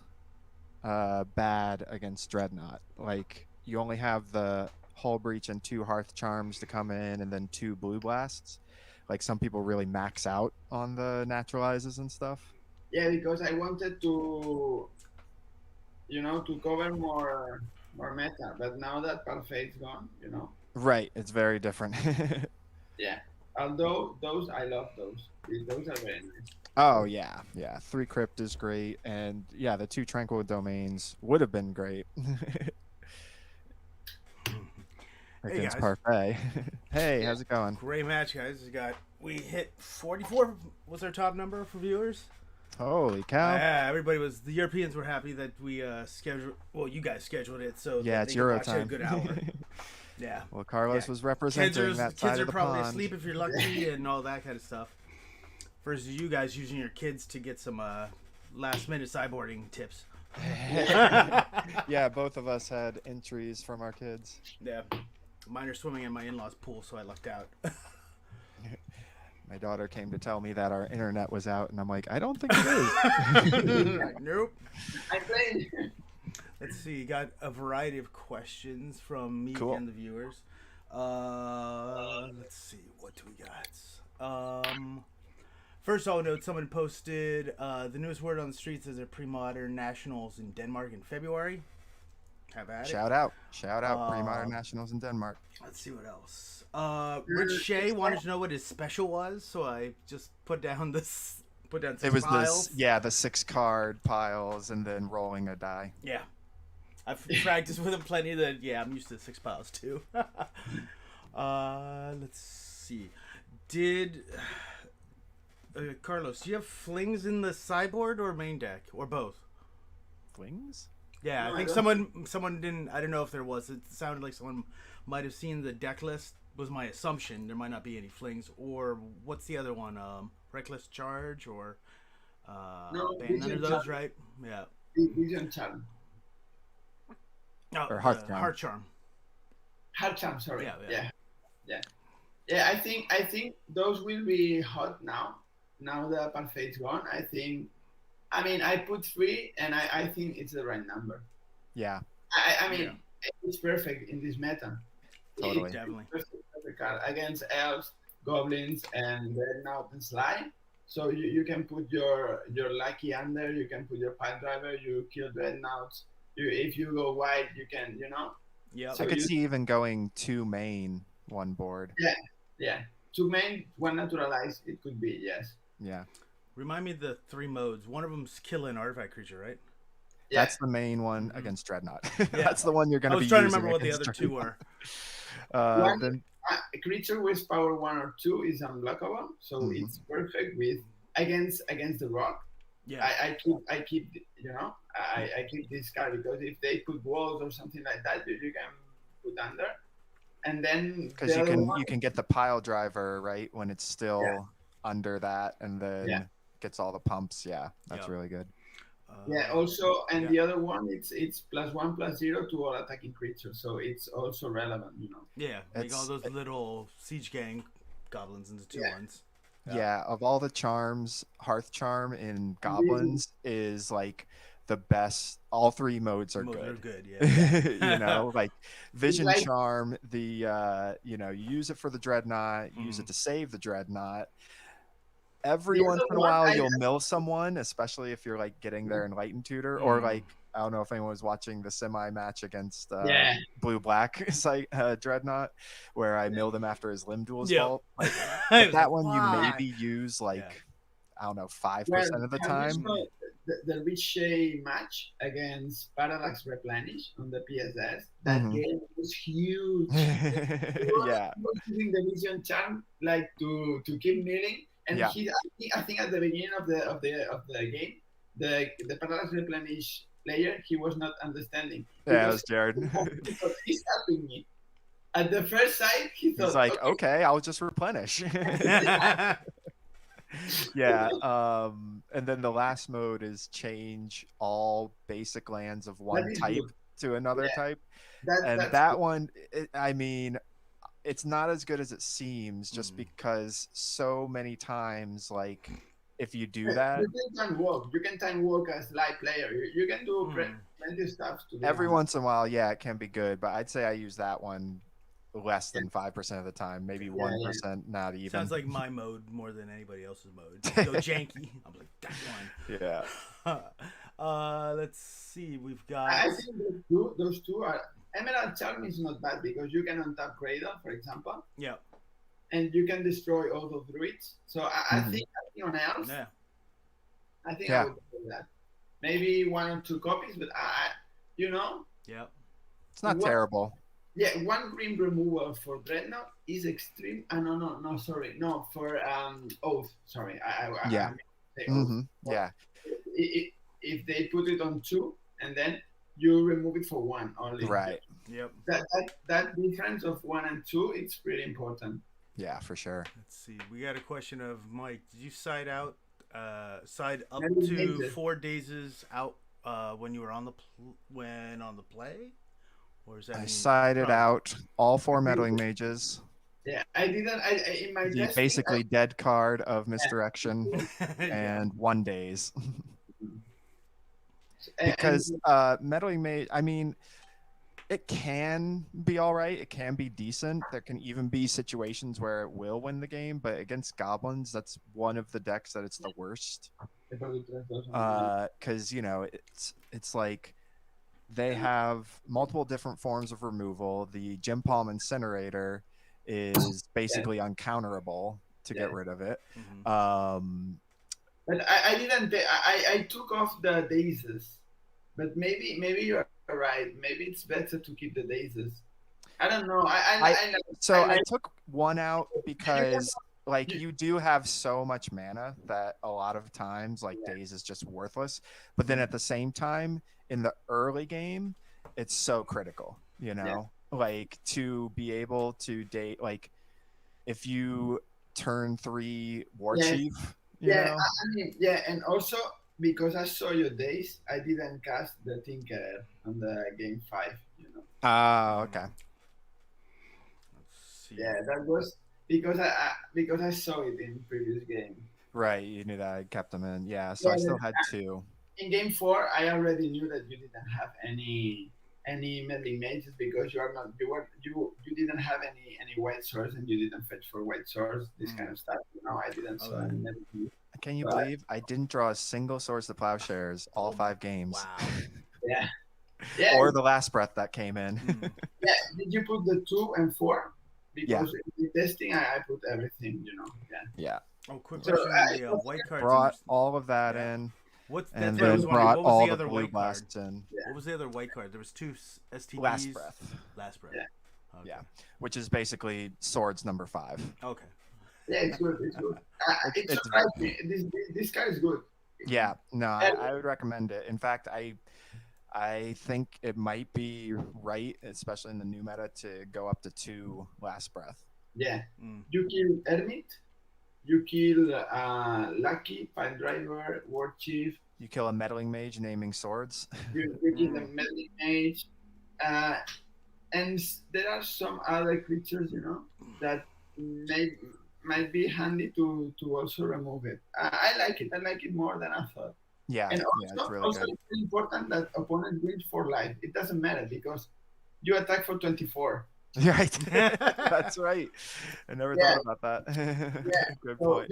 bad against Dreadnought. Like, you only have the Hull Breach and 2 Hearth Charms to come in, and then 2 Blue Blasts. Like, some people really max out on the naturalizes and stuff. Yeah, because I wanted to cover more meta, but now that Parfait's gone, Right, it's very different. Yeah. Although those, I love those. Those are very nice. Oh yeah. 3 Crypt is great, and yeah, the 2 Tranquil Domains would have been great. Against Parfait. Hey, how's it going? Great match, guys. We hit 44 was our top number for viewers. Holy cow! Yeah, the Europeans were happy that we scheduled. Well, you guys scheduled it, so yeah, it's Euro time. A good hour. Yeah. Well, Carlos was representing that side of the pond. Kids are probably asleep if you're lucky, and all that kind of stuff. Versus you guys using your kids to get some last-minute sideboarding tips. Yeah, both of us had entries from our kids. Yeah. Mine are swimming in my in-laws' pool, so I lucked out. My daughter came to tell me that our internet was out, and I'm like, I don't think it is. Nope. I played. Let's see. Got a variety of questions from me and the viewers. Let's see. What do we got? First, I'll note someone posted the newest word on the streets is a Premodern Nationals in Denmark in February. Have at it. Shout out. Premodern Nationals in Denmark. Let's see what else. Rich Shea wanted to know what his special was, so I just put down 6 piles. The 6 card piles and then rolling a die. Yeah. I've practiced with him plenty. I'm used to 6 piles too. Let's see. Carlos, do you have flings in the sideboard or main deck, or both? Flings? Yeah, No, I think someone didn't. I don't know if there was. It sounded like someone might have seen the deck list. Was my assumption. There might not be any flings. Or what's the other one? Reckless Charge or No, ban, none of those, right? Yeah. Vision Charm. Oh, Or Hearth the Charm. Heart Charm. Heart Charm, sorry. Yeah. Yeah, I think those will be hot now. Now the Parfait's gone. I mean, I put 3, and I think it's the right number. Yeah, I mean, it's perfect in this meta. totally. It's Definitely. perfect card against elves, goblins, and Dreadnought and Sly. So you can put your lucky under. You can put your pile driver. You kill Dreadnoughts. If you go wide, you can Yeah. So I could you- see even going 2 main, 1 board. yeah. 2 main, 1 naturalize. It could be, yes. Yeah. Remind me of the 3 modes. One of them's kill an artifact creature, right? Yeah. That's the main one Mhm. against Dreadnought. That's the one you're going I to be was trying to using remember what the against other 2 were. One- Then A creature with power 1 or 2 is unblockable, so Mhm. it's perfect with against the rock. Yeah. I keep I keep this card because if they put walls or something like that, you can put under, and then because the you other can one- you can get the pile driver right when it's still Yeah. under that, and then Yeah. gets all the pumps. Yeah, that's Yep. really good. also, and yeah. the other one it's +1/+0 to all attacking creatures, so it's also relevant. Yeah. Make all It's- those little siege gang goblins into 2/1s. Yeah. Of all the charms, Hearth Charm in Goblins is like the best. All 3 modes are Modes good. are good, yeah. You know, like Vision like- Charm, you use it for the Dreadnought, use it to save the Dreadnought. Every The once other in a one, while, I- you'll mill someone, especially if you're like getting their Enlightened Tutor, or like I don't know if anyone was watching the semi match against Blue Black Dreadnought, where I milled him after his Limb Duel's Yeah. vault. Like, I was that like, one you "Why?" maybe use like Yeah. I don't know 5% of the Have you time. saw the Ricochet match against Parallax Replenish on the PSS? That Mhm. game was huge. Yeah, He was using the Vision Charm like to keep milling, and Yeah. I think at the beginning of the game, the Parallax Replenish player, he was not understanding. yeah, it was Jared. Because he's helping me. At the first sight, he thought, He's like, okay, I'll just replenish. Yeah, and then the last mode is change all basic lands of one is type good. to another Yeah. type, that's and good. that one, I mean, it's not as good as it seems, just Mhm. because so many times, like, if you do Yeah, that, you can time walk. You can time walk as light player. You can do Hmm. plenty of stuff to be every honest. once in a while, yeah, it can be good, but I'd say I use that one less than 5% of the time, maybe 1%, not even. Sounds like my mode more than anybody else's mode. Go janky. I'm like, that one. Yeah. Let's see. We've got. I think those two are Emerald Charm is not bad because you can untap Cradle, for example, Yeah. and you can destroy all the druids. So I Mhm. think on elves, Yeah. I think Yeah. I would do that. Maybe 1 or 2 copies, but Yeah. It's not What- terrible. yeah, 1 green removal for Dreadnought is extreme. No, for Oath. Sorry, Yeah. I meant to say Oath. Hmm. Yeah. If they put it on 2 and then you remove it for 1 only. Right. Yep. That difference of 1 and 2, it's pretty important. Yeah, for sure. Let's see. We got a question of Mike. Did you side up Many to dazes. 4 dazes out when you were on the play, or is that I mean- sided Oh, out all 4 meddling mages. Yeah, I didn't. I in my The testing, basically dead card of misdirection Yeah. and 1 days. and- Because meddling mage, I mean, it can be all right. It can be decent. There can even be situations where it will win the game. But against goblins, that's one of the decks that it's the worst. Because it's like they have multiple different forms of removal. The Gym Palm Incinerator is basically uncounterable to get rid of it. Mhm. but I didn't. I took off the daisies, but maybe you're right. Maybe it's better to keep the daisies. I don't know. So I I like- took one out because like you do have so much mana that a lot of times like days is just worthless. But then at the same time, in the early game, it's so critical, like to be able to date, like if you turn 3 War Yes. Chief, I mean, and also because I saw your days, I didn't cast the Tinkerer on the game 5. Okay. Let's see. Yeah, that was because I saw it in previous game. Right, you knew that I kept them in. Yeah, so I Yeah, still had 2. in game 4, I already knew that you didn't have any meddling mages because you didn't have any white swords and you didn't fetch for white swords. This kind of stuff. I didn't saw any meddling mages. Can you But- believe I didn't draw a single Swords to Plowshares all 5 games? Wow. Yeah. Yeah. Or the last breath that came in. Yeah. Did you put the 2 and 4? Yeah. Because in the testing, I put everything. Yeah. Yeah. Oh, quick So, question on the white cards. Brought all of that Yeah. in. What's And that's what I then was wondering. brought What was all the the other blue white card? blasts in. Yeah. What was the other white card? There was 2 STDs. Last breath. Last breath. Yeah. Okay. Yeah. Which is basically Swords number 5. Okay. Yeah, it's good. It's good. It It's- surprised me. This card is good. Yeah. No, I would recommend it. In fact, I think it might be right, especially in the new meta, to go up to 2 Last Breath. Yeah. Mm. You kill Hermit. You kill Lucky, Pile Driver, War Chief. You kill a meddling mage naming swords. You kill the Meddling Mage. And there are some other creatures, that might be handy to also remove it. I like it. I like it more than I thought. Yeah, And yeah, it's really good. it's important that opponent wins for life. It doesn't matter because you attack for 24. Right. That's right. I never Yeah. thought about that. Yeah. Good So point.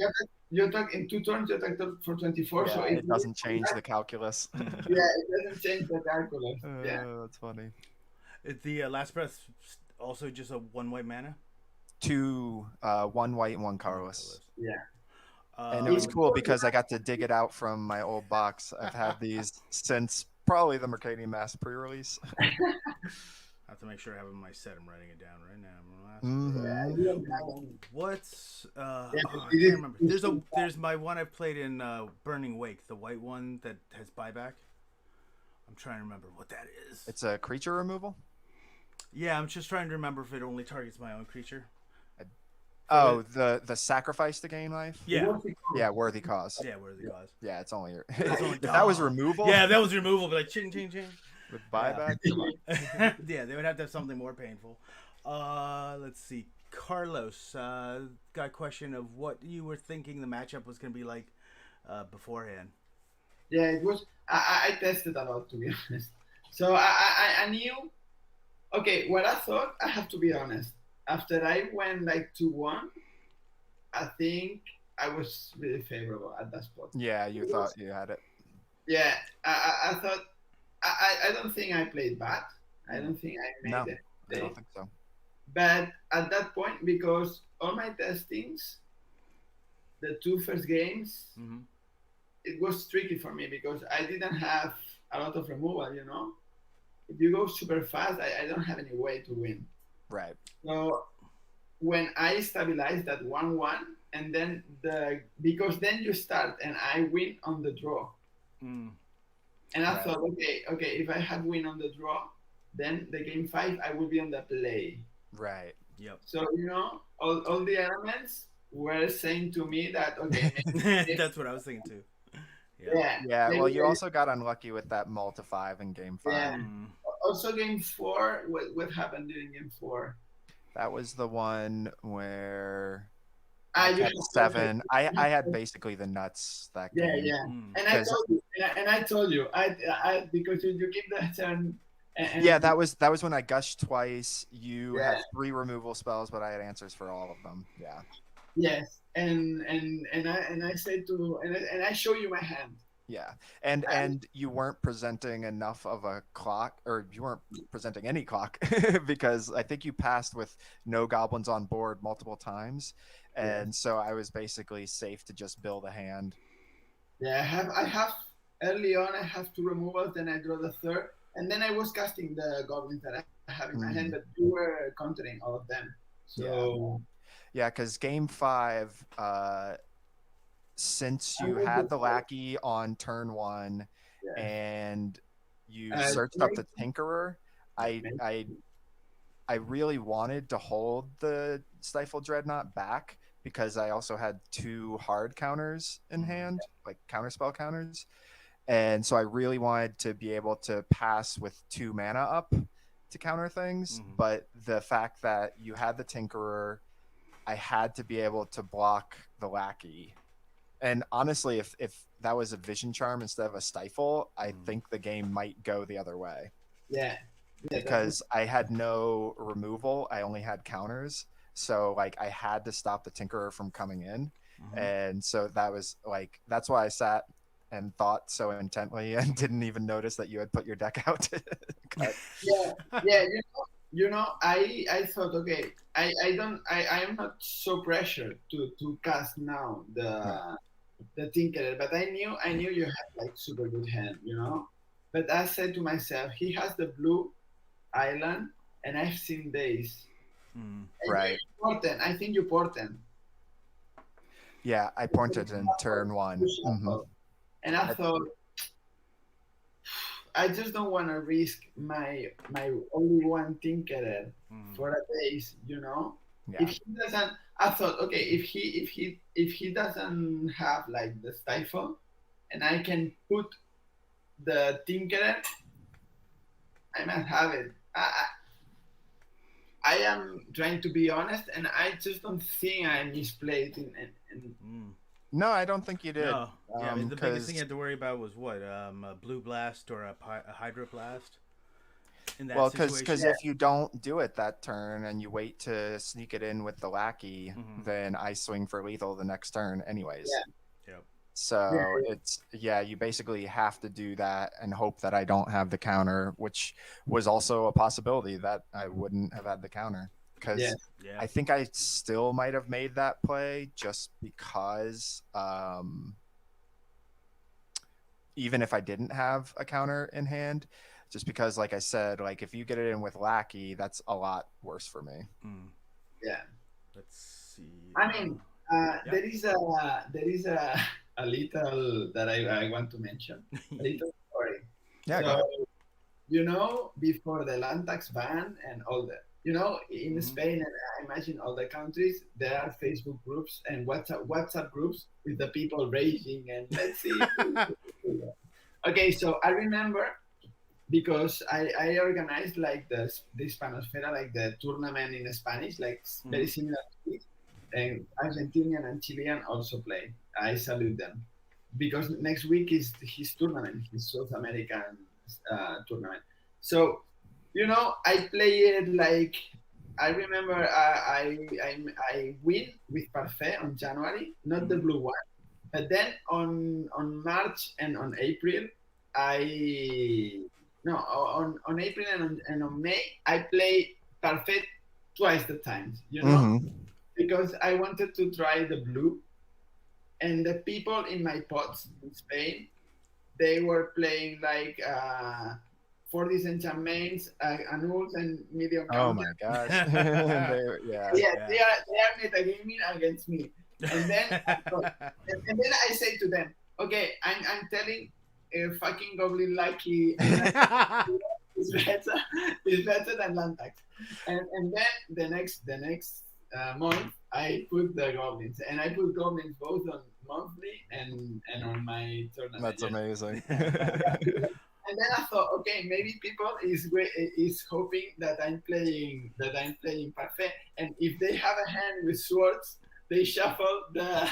you attack in 2 turns. You attack for 24. Yeah, so it doesn't change the calculus. Yeah, it doesn't change the calculus. Yeah. That's funny. The last breath also just a 1 white mana. 2, 1 white and 1 colorless. Yeah. And it was cool because I got to dig it out from my old box. I've had these since probably the Mercadian Mass pre-release. I have to make sure I have it in my set. I'm writing it down right now. Mhm. What's I it can't is- remember. There's my one I played in Burning Wake, the white one that has buyback. I'm trying to remember what that is. It's a creature removal? Yeah, I'm just trying to remember if it only targets my own creature. Oh, the sacrifice to gain life? Yeah. Yeah, worthy cause. Yeah, where are the guys? Yeah, it's only your. only- If that was Oh. removal Yeah, that was removal, but like ching ching ching. with buyback, come on. Yeah, they would have to have something more painful. Let's see. Carlos got a question of what you were thinking the matchup was going to be like beforehand. Yeah, it was. I tested a lot, to be honest. So I knew. Okay, what I thought, I have to be honest. After I went like 2-1, I think I was really favorable at that spot. Yeah, you thought you had it. Yeah, I thought. I don't think I played bad. I don't think I made No, it. I don't think so. But at that point, because all my testings, the 2 first games, Mm-hmm. it was tricky for me because I didn't have a lot of removal, If you go super fast, I don't have any way to win. Right. So when I stabilized that 1-1, and then because then you start and I win on the draw. Mm. And I Right. thought, okay, if I have win on the draw, then the game 5, I will be on the play. Right. Yep. So, all the elements were saying to me that, okay, That's what I was thinking too. yeah. Yeah, well, maybe you I- also got unlucky with that multi 5 in game 5. Yeah. Mm. Also, game 4, what happened during game 4? That was the one where Ah, I you had had 7. I had basically the nuts that Yeah, game. yeah. Mm. And I 'Cause- told you, I told you, I because you keep the turn. And, Yeah, that was when I gushed twice. You Yeah. had 3 removal spells, but I had answers for all of them. Yeah. Yes, and I said and I show you my hand. Yeah. And you weren't presenting enough of a clock, or you weren't presenting any clock because I think you passed with no goblins on board multiple times. And so I was basically safe to just build a hand. Yeah, I have early on. I have 2 removals, then I draw the 3rd, and then I was casting the goblins that I have in my hand, but you were countering all of them. So Yeah, because game 5, since you had the lackey on turn 1 yeah. and you Uh, searched up the Tinkerer, I really wanted to hold the Stifle Dreadnought back because I also had 2 hard counters in hand, like counterspell counters. And so I really wanted to be able to pass with 2 mana up to counter things. Mhm. But the fact that you had the Tinkerer, I had to be able to block the Lackey. And honestly, if that was a Vision Charm instead of a Stifle, I think the game might go the other way. Yeah. Because I had no removal, I only had counters. So like I had to stop the Tinkerer from coming in. And so that was like, that's why I sat and thought so intently and didn't even notice that you had put your deck out to cut. Yeah. I thought, okay, I am not so pressured to cast now the Tinkerer, but I knew you had like super good hand, But I said to myself, he has the blue island, and I've seen days. Right. I think you portent. Yeah, I pointed in turn 1. And I thought, I just don't want to risk my only one Tinkerer for a days, Yeah. If he doesn't, I thought, okay, if he doesn't have like the Stifle, and I can put the Tinkerer, I might have it. I am trying to be honest, and I just don't think I misplayed No, I don't think you did. No. Yeah, I mean, the biggest thing you had to worry about was what? A Blue Blast or a Hydro Blast? In that because if you don't do it that turn and you wait to sneak it in with the Lackey, then I swing for lethal the next turn anyways. Yeah. Yep. So it's you basically have to do that and hope that I don't have the counter, which was also a possibility that I wouldn't have had the counter, because I think I still might have made that play just because even if I didn't have a counter in hand, just because, like I said, like if you get it in with Lackey, that's a lot worse for me. Yeah. Let's see. I mean, there is a little that I want to mention. A little story. Yeah. So, before the land tax ban and all that, in Spain and I imagine all the countries, there are Facebook groups and WhatsApp groups with the people raging and let's see. Okay, so I remember, because I organized like the Hispanosfera, like the tournament in Spanish, like very similar to it. And Argentinian and Chilean also play. I salute them, because next week is his tournament, his South American tournament. So, I play it like, I remember I win with Parfait on January, not the blue one, but then on March and on April, on April and on May, I play Parfait twice the time, because I wanted to try the blue, and the people in my pots in Spain, they were playing like 40 enchantments, annuls, and medium Oh counters. my gosh. They are metagaming against me. And then I say to them, okay, I'm telling fucking Goblin Lucky is better than Lantax. And then the next month, I put the Goblins, and I put Goblins both on monthly and on my tournament. That's amazing. And then I thought, okay, maybe people is hoping that I'm playing Parfait, and if they have a hand with swords, they shuffle they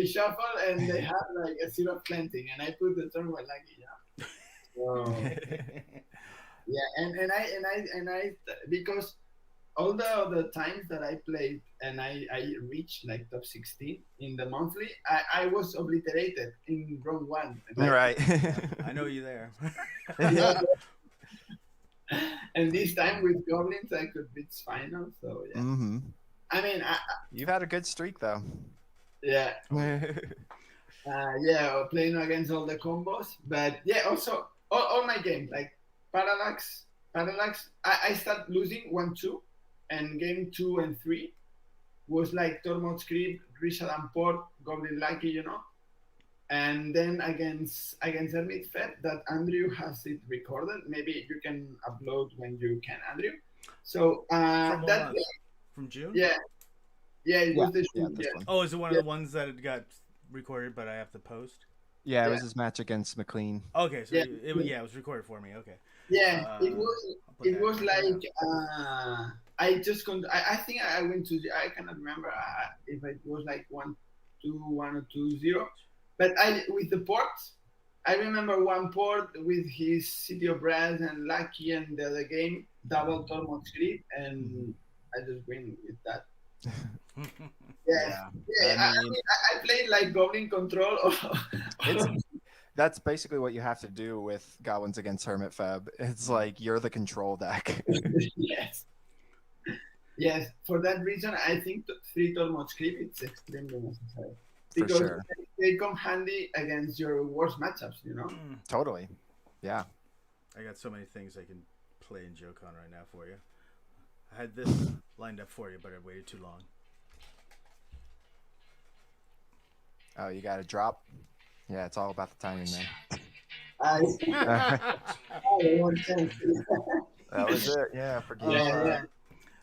shuffle and they have like a zero cleansing, and I put the turn one lucky, So, and I because all the other times that I played and I reached like top 16 in the monthly, I was obliterated in round 1. Right. I know you there. And this time with Goblins, I could beat final. So yeah. I mean, you've had a good streak though. Yeah. Playing against all the combos, but also all my games like Parallax. I start losing 1-2. And game 2 and 3 was like Tormod Script, Richard and Port, Goblin Lucky, And then against Hermit Fed, that Andrew has it recorded. Maybe you can upload when you can, Andrew. So from June? Yeah, it was this June. Oh, is it one of the ones that got recorded, but I have to post? Yeah, it Yeah. was his match against McLean. Okay, so Yeah. it was recorded for me. Okay. Yeah, I'll put it that was right there. like I just I think I went to I cannot remember if it was like 1-2 or 2-0, but I with the ports I remember one port with his City of Brass and Lucky and the other game double Tormod Script, and I just win with that. Yes. Yeah, Yeah, I mean, I played like Goblin Control. it's that's basically what you have to do with Goblins against Hermit Feb. It's like you're the control deck. Yes. Yes, for that reason, I think 3 Tormod Script it's extremely necessary For because sure. they come handy against your worst matchups. You know. Totally. Yeah. I got so many things I can play in JoeCon right now for you. I had this lined up for you, but I waited too long. Oh, you got to drop. Yeah, it's all about the timing, man. I want to- That was it. Yeah, forget Yeah.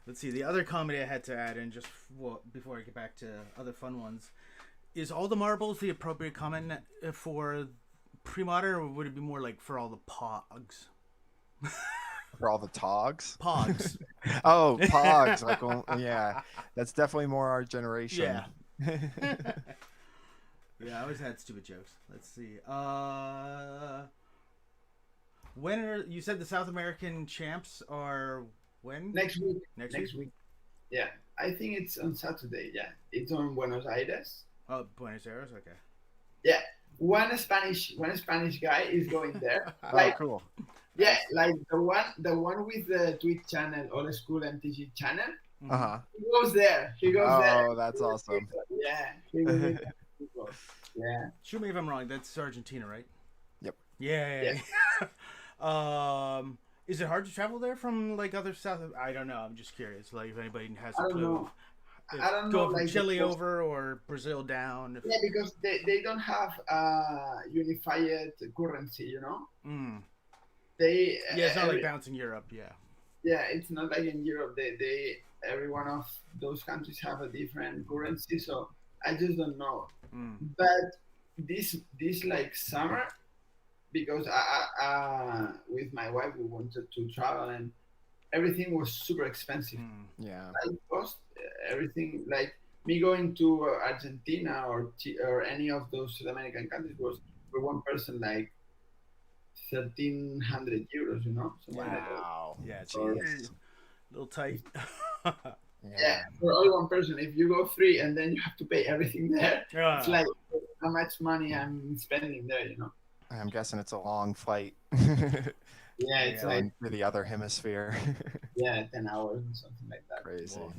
Let's see. The other comedy I had to add in just before I get back to other fun ones is all the marbles the appropriate comment for Premodern, or would it be more like for all the pogs? for all the togs. Pogs. Oh, pogs. Like, well, yeah, that's definitely more our generation. Yeah. Yeah, I always had stupid jokes. Let's see. When are you said the South American champs are when? Next week. Next week? Yeah, I think it's on Saturday. Yeah, it's on Buenos Aires. Oh, Buenos Aires. Okay. Yeah, one Spanish guy is going there. Oh, Like, cool. yeah, like the one with the Twitch channel, Old School MTG channel. Uh huh. He goes there. He goes there. Oh, that's awesome. Yeah, he will meet people. Yeah. Shoot me if I'm wrong. That's Argentina, right? Yep. Yeah. Is it hard to travel there from like other South? I don't know. I'm just curious. Like if anybody has a I don't clue. know. If I don't go know, from like, Chile because- over or Brazil down. If, Yeah, because they don't have unified currency, you know. They yeah, it's not every- like bouncing Europe. Yeah. yeah, it's not like in Europe. They every one of those countries have a different currency, so I just don't know. But this like summer, because I with my wife we wanted to travel and everything was super expensive. Yeah. It cost everything like me going to Argentina or any of those South American countries was for one person like 1,300 euros, you know. So Wow. Yeah, it's Or- a little tight. yeah, for only one person. If you go three and then you have to pay everything there, it's like how much money I'm spending there, you know. I'm guessing it's a long flight. Yeah, it's like to the other hemisphere. 10 hours or something like that. Crazy. Whoa.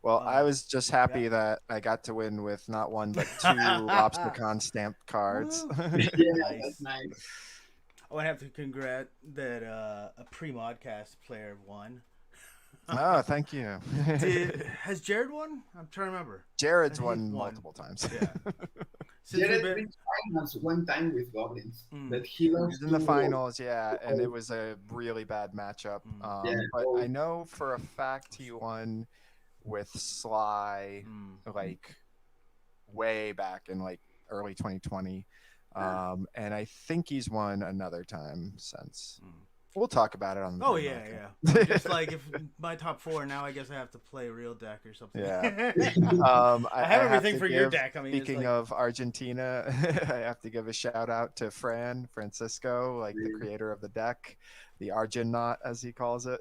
Well, I was just happy that I got to win with not one but two LobsterCon stamped cards. Yeah, Nice. that's nice. I would have to congrat that a pre-modcast player won. Oh, thank you. Has Jared won? I'm trying to remember. Jared's He won won. multiple times. Yeah. Since Jared we've been, reached finals one time with Goblins, Mm. but he He lost was in the to- finals, yeah, and it was a really bad matchup. Mm. Yeah. But I know for a fact he won with Sly, like way back in like early 2020. And I think he's won another time since. We'll talk about it on the oh video, yeah, okay? yeah. Just like if my top four now, I guess I have to play a real deck or something. Yeah. I have everything to for your give- deck. I mean, it's speaking like- of Argentina, I have to give a shout out to Francisco, like the creator of the deck, the Arginaut as he calls it.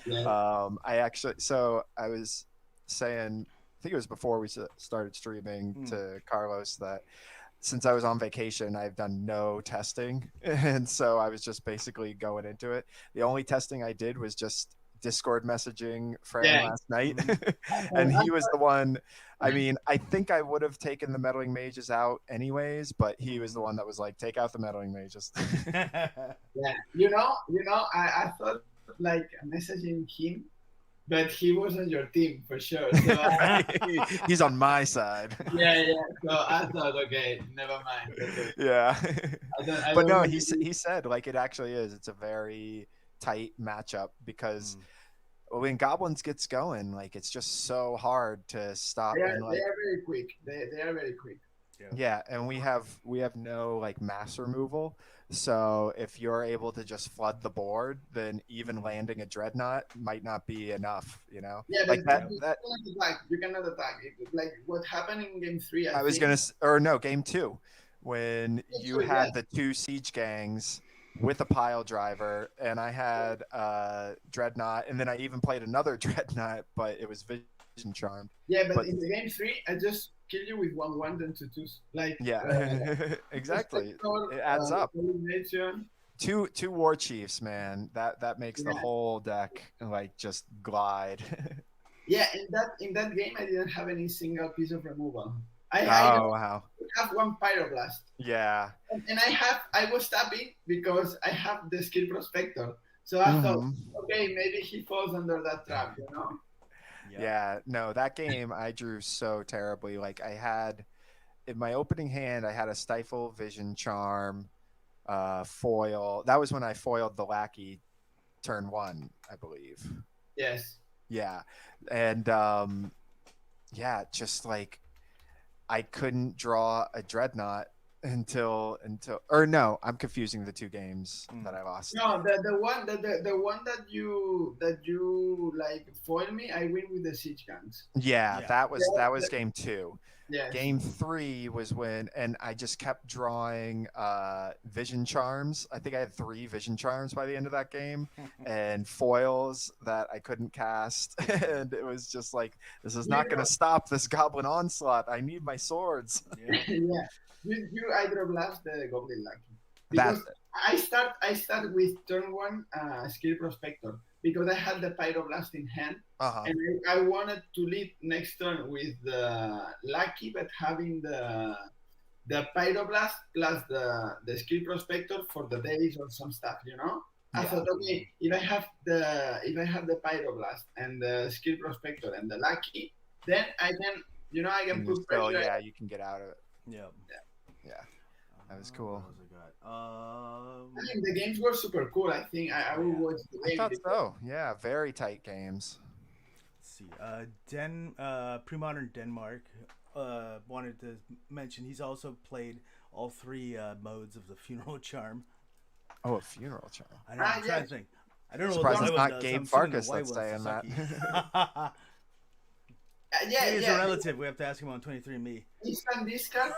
Yeah. I was saying, I think it was before we started streaming to Carlos that since I was on vacation, I've done no testing. And so I was just basically going into it. The only testing I did was just Discord messaging Fran last night. And he was the one, I mean, I think I would have taken the meddling mages out anyways, but he was the one that was like, take out the meddling mages. Yeah, I thought like messaging him, but he was on your team for sure. So He's on my side. yeah. So I thought, okay, never mind. Okay. Yeah. I But don't no, really- he said like it actually is. It's a very tight matchup because when Goblins gets going, like it's just so hard to stop. They are, And like, they are very quick. They are very quick. Yeah, and we have no like mass removal. So if you're able to just flood the board, then even landing a dreadnought might not be enough, you know? Yeah, but Like that you cannot attack. You cannot attack. Like what happened in game 3, I was think. gonna or no, game 2, when you two, had yeah. the 2 siege gangs with a pile driver, and I had dreadnought, and then I even played another dreadnought, but it was vision charmed. Yeah, but But in the game 3, I just kill you with 1/1 and 2/2s. Like yeah, exactly. It adds up. Coordination. Two war chiefs, man. That makes the Yeah. whole deck like just glide. Yeah, in that game, I didn't have any single piece of removal. I Oh wow. have one pyroblast, Yeah. and I was happy because I have the skill prospector. So I thought, okay, maybe he falls under that trap, you know? Yeah, no, that game I drew so terribly. Like I had in my opening hand, I had a Stifle Vision Charm, foil. That was when I foiled the Lackey turn 1, I believe. Yes. Yeah. And yeah, just like I couldn't draw a dreadnought until or no, I'm confusing the 2 games that I lost. No, the one that you like foil me, I win with the siege guns. Yeah, that was game 2. Yes. Game 3 was when, and I just kept drawing vision charms. I think I had 3 vision charms by the end of that game, and foils that I couldn't cast. And it was just like, this is not going to stop this goblin onslaught. I need my swords. Yeah. You hydroblast the goblin lucky. Because I start with turn 1 skill prospector because I had the pyroblast in hand, and I wanted to lead next turn with the lucky, but having the pyroblast plus the skill prospector for the days or some stuff, you know. I thought, okay, if I have the pyroblast and the skill prospector and the lucky, then I can put pressure. Yeah, you can get out of it. Yeah. That was cool. I mean, the games were super cool. I think I will watch the game. I thought so. Yeah, very tight games. Let's see. Premodern Denmark wanted to mention he's also played all 3 modes of the funeral charm. Oh, a funeral charm. I know. I'm trying to think. I don't know what the it's not Gabe Farkas that's saying that. He's a relative. We have to ask him on 23andMe. Instant discard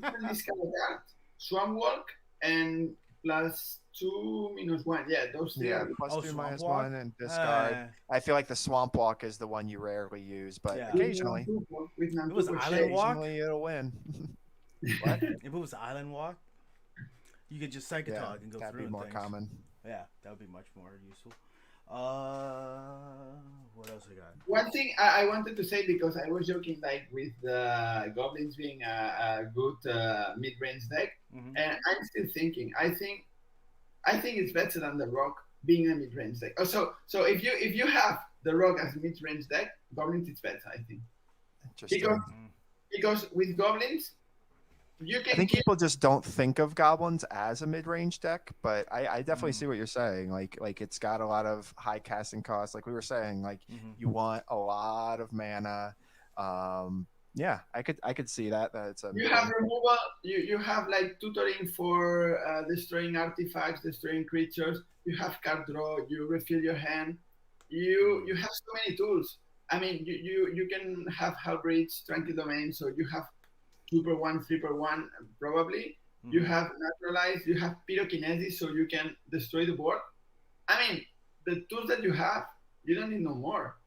card. Swan Walk and +2/-1. Yeah, those 3 are +2 -1 and discard. I feel like the Swamp Walk is the one you rarely use, but occasionally. With it was Island Walk. Occasionally it'll win. What? If it was Island Walk, you could just Psychotog and go that'd through. That'd be more things. common. Yeah, that would be much more useful. What else I got? One thing I wanted to say, because I was joking like with the Goblins being a good mid-range deck, and I'm still thinking. I think it's better than the Rock being a mid-range deck. So if you have the Rock as a mid-range deck, Goblins is better. I think. Interesting. Because with Goblins, you can. I think people just don't think of Goblins as a mid-range deck, but I definitely see what you're saying. Like it's got a lot of high casting costs. Like we were saying, like you want a lot of mana. Yeah, I could see that. It's you have removal. You have like tutoring for destroying artifacts, destroying creatures. You have card draw. You refill your hand. You have so many tools. I mean, you can have Halbridge, Tranquil Domain. So you have 2/1, 3/1 probably. You have Naturalize. You have Pyrokinesis, so you can destroy the board. I mean, the tools that you have, you don't need no more.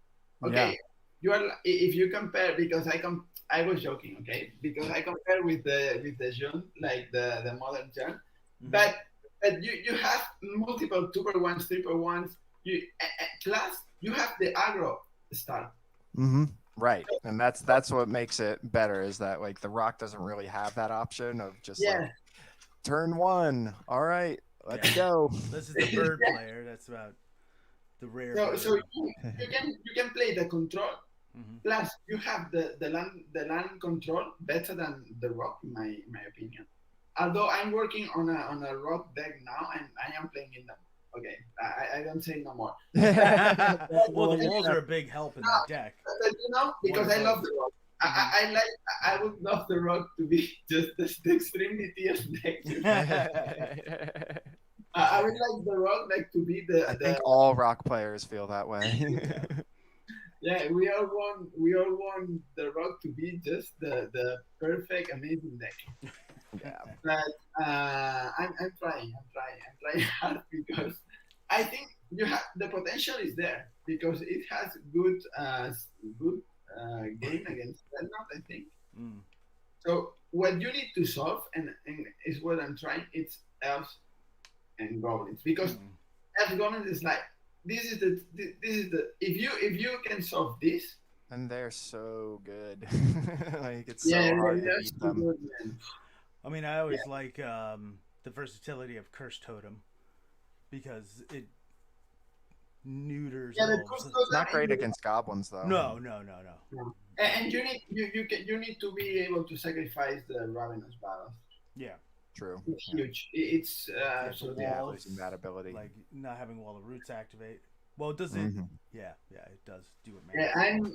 Okay, you are. If you compare, because I was joking, okay, because I compare with the June, like the modern June, but you have multiple 2/1s, 3/1s. Plus you have the aggro start. Right, and that's what makes it better, is that like the Rock doesn't really have that option of just like turn 1. All right, let's go. This is the bird player. That's about the rare. So you can play the control. Plus you have the land control better than the Rock, in my opinion. Although I'm working on a Rock deck now, and I am playing in them. Okay, I don't say no more. Well, the walls are a big help in that deck. But, because I love the Rock. I like. I would love the rock to be just the extremely TS deck. I would like the rock like to be I the think all rock players feel that way. yeah. We all want the rock to be just the perfect amazing deck. Yeah. But I'm trying. I'm trying hard because I think you have the potential is there because it has good game against StifleNought, I think. Mm. So what you need to solve and is what I'm trying. It's elves and goblins because Mm. elves goblins is like this is the if you can solve this. And they're so good. Like it's Yeah, so hard to that's beat so them. good, man. I mean, I always like the versatility of Curse Totem because it neuters Yeah, the elves. cost It's not great and against goblins though. No. no. And you need to be able to sacrifice the ravenous battles. Yeah. True. It's Yeah. huge. It's Yeah, so but the, Yeah, walls, losing that ability. like not having Wall of Roots activate. Well, does it? Mhm. Yeah, it does do it, yeah, man.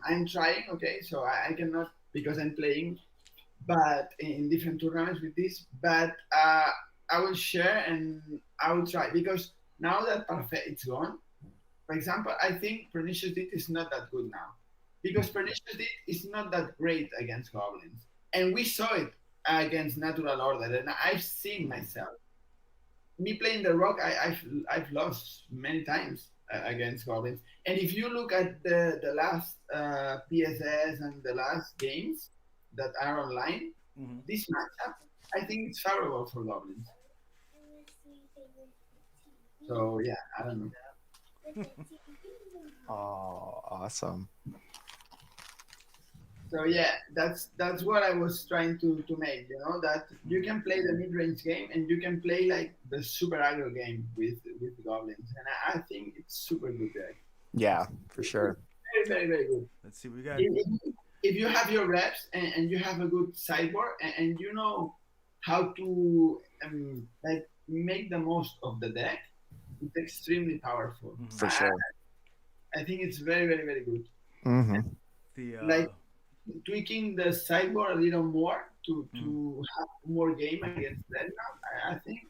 I'm trying. Okay, so I cannot because I'm playing, but in different tournaments with this. But I will share and I will try because now that Parfait is gone, for example, I think Pernicious Deed is not that good now because Pernicious Deed is not that great against goblins, and we saw it against Natural Order, and I've seen myself me playing the rock. I've lost many times against goblins, and if you look at the last PSS and the last games that are online, Mm-hmm. this matchup I think it's favorable for goblins. So yeah, I don't know. Oh, awesome. So yeah, that's what I was trying to make. You know that you can play the mid range game and you can play like the super aggro game with goblins, and I think it's super good deck. Yeah, for sure. Very very good. Let's see. We got. If you have your reps and you have a good sideboard and you know how to like make the most of the deck, it's extremely powerful. Mhm. For sure. I think it's very good. Hmm. The Like tweaking the sideboard a little more to Mm. have more game against them. I think.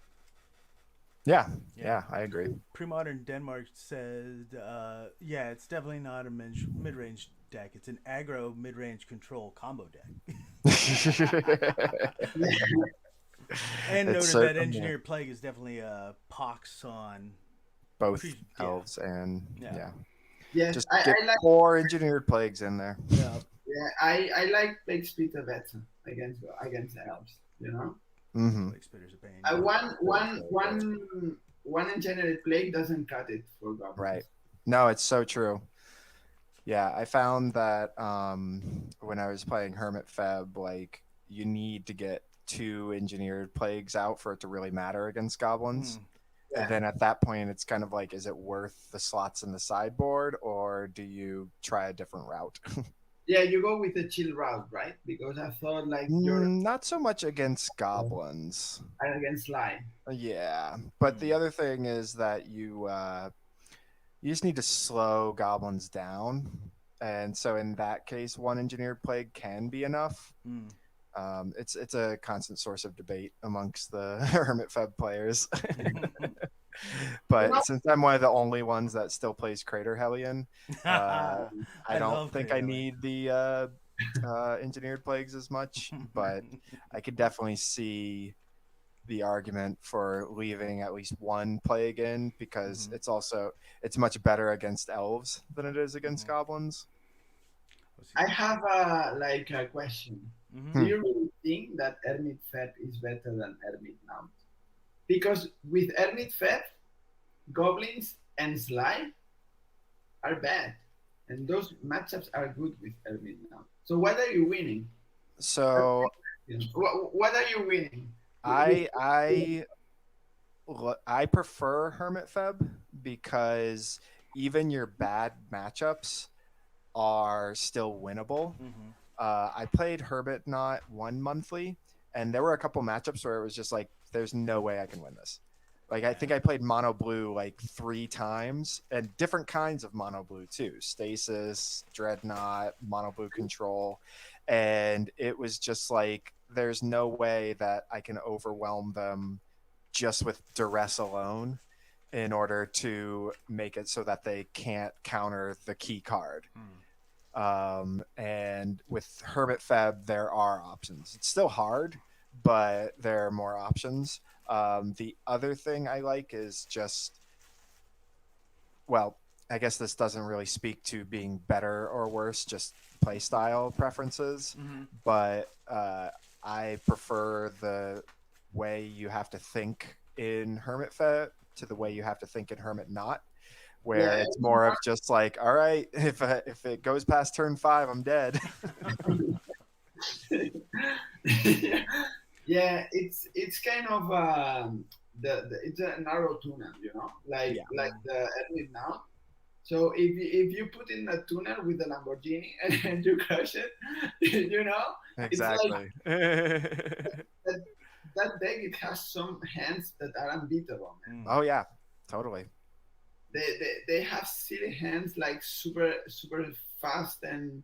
Yeah, Yeah. yeah, I agree. Premodern Denmark said, yeah, it's definitely not a mid-range deck. It's an aggro mid-range control combo deck. And It's noted that certainly Engineered Plague is definitely a pox on both yeah. elves and Yeah. yeah. Yes, Just I get like. 4 engineered plagues in there. Yeah. Yeah, I like Plague Spitter better against the elves. You know, Hmm. Plague Spitter's a pain. I one engineered plague doesn't cut it for goblins. Right. No, it's so true. Yeah, I found that when I was playing Hermit Feb, like you need to get 2 engineered plagues out for it to really matter against goblins. Mm. Yeah. And then at that point, it's kind of like, is it worth the slots in the sideboard, or do you try a different route? Yeah, you go with the chill route, right? Because I thought like you're Not so much against goblins. against Lie. Yeah, but the other thing is that you just need to slow goblins down, and so in that case, 1 engineered plague can be enough. Mm. It's a constant source of debate amongst the Hermit Feb players. But You know- since I'm one of the only ones that still plays Crater Hellion, I I don't love think Crater I Hellion. need the engineered plagues as much. But I could definitely see the argument for leaving at least 1 plague in because Mhm. it's much better against elves than it is against Mhm. goblins. I have a question. Mm-hmm. Do you really think that Hermit Fed is better than Hermit Now? Because with Hermit Fed, goblins and Sly are bad, and those matchups are good with Hermit Now. So what are you winning? So What are you winning? I prefer Hermit Feb because even your bad matchups are still winnable. Mm-hmm. I played StifleNought 1 monthly, and there were a couple matchups where it was just like, there's no way I can win this. Like I think I played mono blue like 3 times, and different kinds of mono blue too. Stasis, Dreadnought, mono blue control. And it was just like there's no way that I can overwhelm them just with duress alone in order to make it so that they can't counter the key card. And with Hermit Feb, there are options. It's still hard, but there are more options. The other thing I like is just, well, I guess this doesn't really speak to being better or worse, just play style preferences. But I prefer the way you have to think in Hermit Feb to the way you have to think in StifleNought, where it's more of just like, all right, if it goes past turn 5, I'm dead. Yeah, it's kind of it's a narrow tunnel, like the Edwin now. So if you put in a tunnel with a Lamborghini and you crush it, Exactly. It's like that deck. It has some hands that are unbeatable, man. Oh yeah, totally. They have silly hands like super fast, and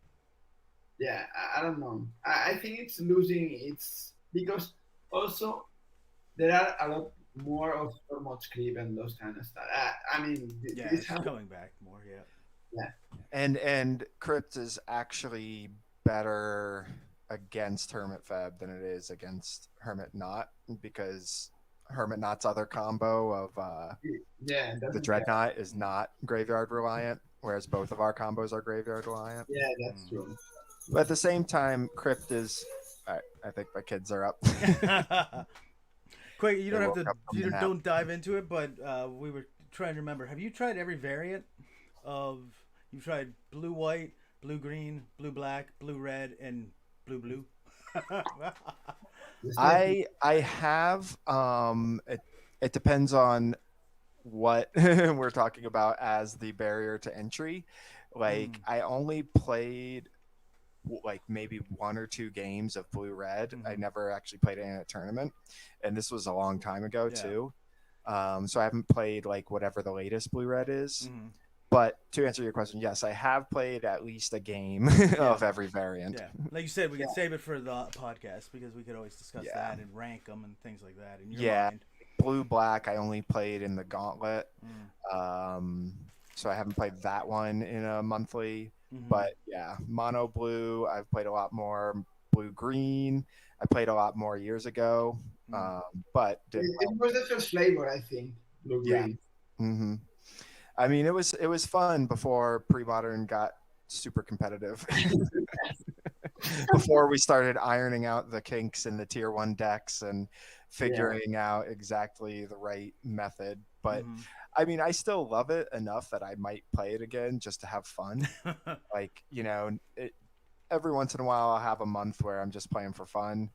yeah, I don't know. I think it's losing its, because also there are a lot more of Tormod's creep and those kind of stuff. I mean, it's coming back more. Yeah. And Crypt is actually better against Hermit Feb than it is against StifleNought, because StifleNought's other combo of the Dreadnought is not graveyard reliant, whereas both of our combos are graveyard reliant. Yeah, that's true. But at the same time, Crypt is. All right, I think my kids are up. Quick, you don't have to. You don't dive into it, but we were trying to remember. Have you tried every variant of? You've tried blue white, blue green, blue black, blue red, and blue blue. I have. It depends on what we're talking about as the barrier to entry. Like I only played like maybe 1 or 2 games of blue red. I never actually played it in a tournament, and this was a long time ago too. So I haven't played like whatever the latest blue red is. But to answer your question, yes, I have played at least a game of every variant. Yeah, like you said, we can save it for the podcast because we could always discuss that and rank them and things like that. In your mind. Blue black I only played in the gauntlet, so I haven't played that one in a monthly. But yeah, mono blue I've played a lot more. Blue green I played a lot more years ago. But it was the first flavor, I think. Blue green. I mean, it was fun before Premodern got super competitive. Before we started ironing out the kinks in the tier 1 decks and figuring out exactly the right method. But I mean, I still love it enough that I might play it again just to have fun. Like, every once in a while I'll have a month where I'm just playing for fun.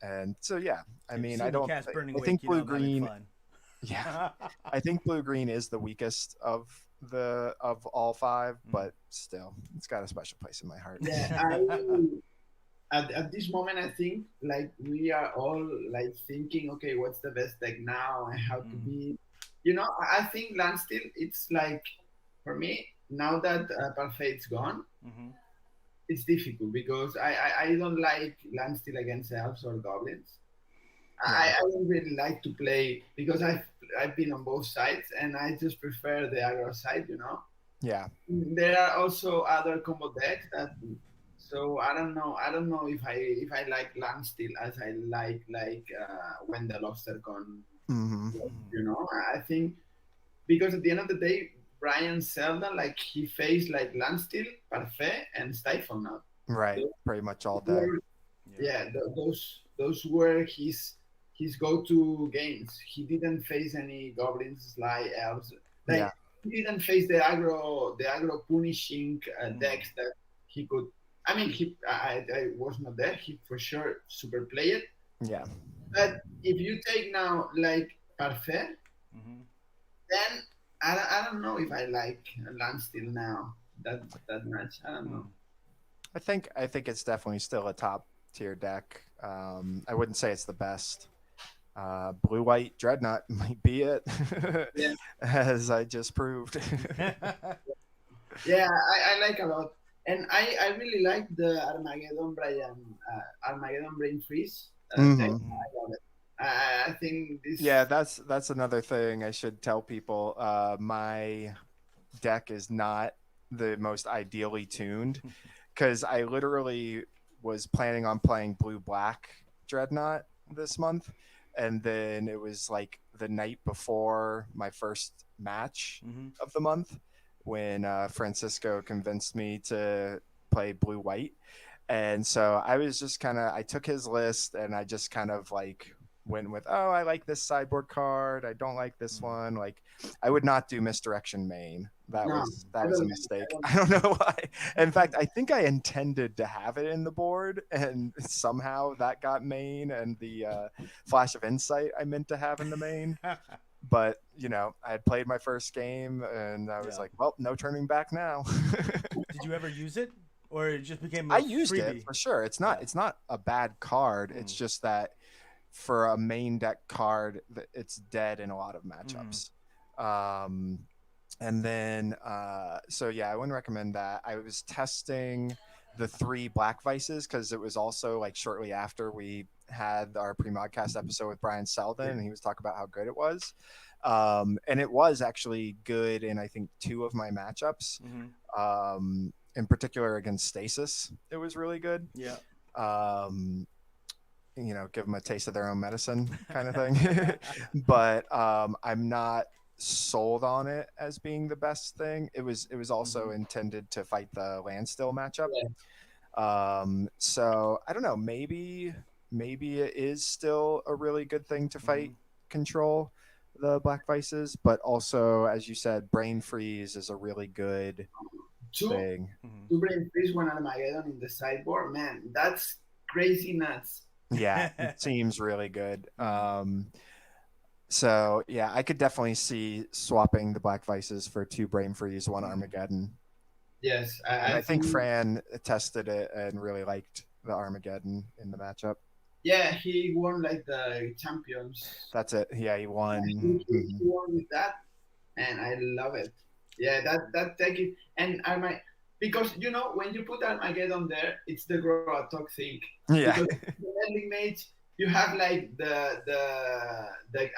And so I mean, I think blue green. Yeah, I think blue green is the weakest of all 5, but still, it's got a special place in my heart. Yeah, at this moment, I think like we are all like thinking, okay, what's the best deck now and how to be. I think Landstill, it's like, for me now that Parfait's gone, it's difficult because I don't like Landstill against elves or goblins. I don't really like to play because I've been on both sides and I just prefer the aggro side, Yeah. There are also other combo decks so I don't know if I like Landstill as I like when the Lobster Con, I think because at the end of the day, Brian Selden, like he faced like Landstill, Parfait, and StifleNought. Right, pretty much all day. Those were his go-to games. He didn't face any goblins, sly elves. He didn't face the aggro punishing decks that he could. I mean, I was not there. He for sure super played it. Yeah. But if you take now like Parfait, then I don't know if I like Landstill now that much. I don't know. I think it's definitely still a top tier deck. I wouldn't say it's the best. Blue-white Dreadnought might be it, Yeah. as I just proved. Yeah, I like a lot, and I really like the Armageddon Brain Freeze deck. Mhm. I love it. I think this. Yeah, that's another thing I should tell people. My deck is not the most ideally tuned because I literally was planning on playing blue-black Dreadnought this month, and then it was like the night before my first match of the month when Francisco convinced me to play blue-white. And so I was just I took his list and I just kind of like went with, oh, I like this sideboard card. I don't like this one. Like, I would not do misdirection main. That No, was I a don't- mistake. I I don't know why. In fact, I think I intended to have it in the board, and somehow that got main, and the flash of insight I meant to have in the main. But I had played my first game, and I was Yeah. like, well, no turning back now. Did you ever use it, or it just became a I used freebie? it for sure. It's not a bad card. It's just that for a main deck card, it's dead in a lot of matchups. And then so yeah, I wouldn't recommend that. I was testing the 3 Black Vices because it was also like shortly after we had our pre-modcast episode with Brian Selden, and he was talking about how good it was. And it was actually good in I think 2 of my matchups. In particular against Stasis, it was really good. Yeah. Give them a taste of their own medicine kind of thing. But I'm not sold on it as being the best thing. It was also intended to fight the Landstill matchup. So I don't know, maybe it is still a really good thing to fight control the Black Vices, but also, as you said, Brain Freeze is a really good thing. To Brain Freeze when Armageddon in the sideboard, man, that's crazy nuts. Yeah, it seems really good. So yeah, I could definitely see swapping the Black Vices for 2 Brain Freeze, 1 Armageddon. Yes, I think Fran tested it and really liked the Armageddon in the matchup. Yeah, he won like the champions. That's it. Yeah, he won. He won with that, and I love it. Yeah, that deck is, and because when you put Armageddon there, it's the Groatok thing. Yeah. Because the Endling Mage, you have like the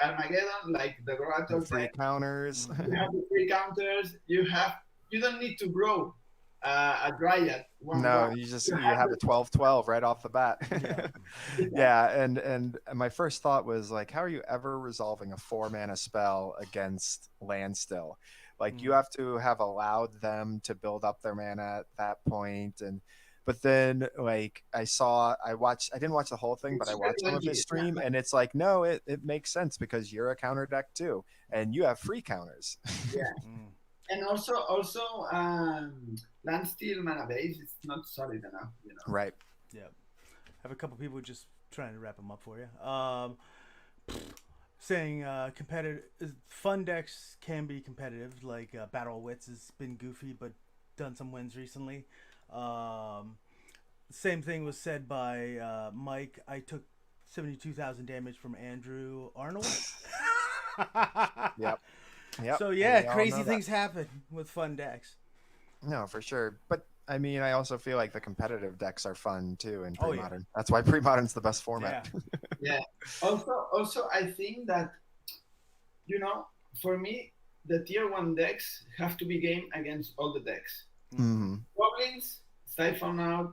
Armageddon, like the Groatok. Free counters. You have the free counters. You don't need to grow a Dryad. You have a 12/12 right off the bat. Yeah, and my first thought was like, how are you ever resolving a 4-mana spell against Landstill? Like, you have to have allowed them to build up their mana at that point. But then, like, I didn't watch the whole thing, but I watched some of his stream, and it's like, no, it makes sense because you're a counter deck too, and you have free counters. Yeah. And also, Landstill mana base is not solid enough, Right. Yeah. I have a couple people just trying to wrap them up for you. Saying competitive fun decks can be competitive, like Battle Wits has been goofy but done some wins recently. Same thing was said by Mike. I took 72,000 damage from Andrew Arnold. Yep. So yeah, crazy things happen with fun decks. No, for sure. But I mean, I also feel like the competitive decks are fun too in Oh, Premodern. yeah. That's why Premodern's the best format. Yeah. Also, I think that for me, the tier 1 decks have to be game against all the decks. Goblins, StifleNought.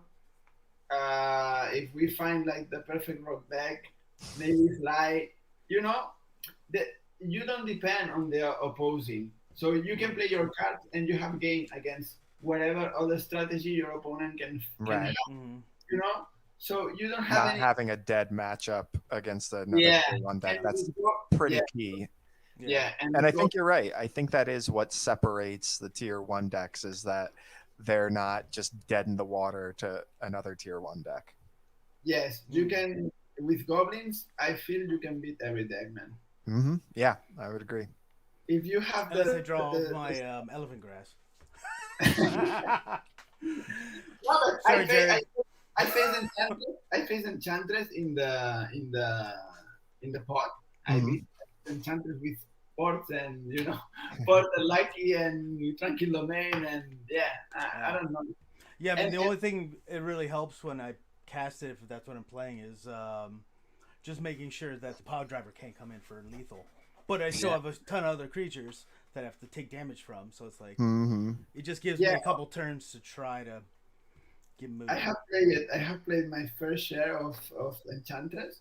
If we find like the perfect rock deck, maybe Fly. You don't depend on the opposing, so you can play your cards and you have game against whatever other strategy your opponent can Right. have. So you don't have having a dead matchup against another tier 1 deck. And That's pretty key. Yeah, and I think you're right. I think that is what separates the tier 1 decks, is that they're not just dead in the water to another tier 1 deck. Yes, you can. With Goblins, I feel you can beat every deck, man. Yeah, I would agree. If you have Unless I draw my elephant grass. I face Enchantress in the in the pot. I Mhm. beat enchanters with ports and port lucky and tranquil domain and I don't know. Yeah, I mean, And, the only thing it really helps when I cast it, if that's what I'm playing, is just making sure that the power driver can't come in for lethal. But I still Yeah. have a ton of other creatures that I have to take damage from, so it's like Mhm. it just gives Yeah. me a couple turns to try to get moving. I have played my fair share of Enchantress.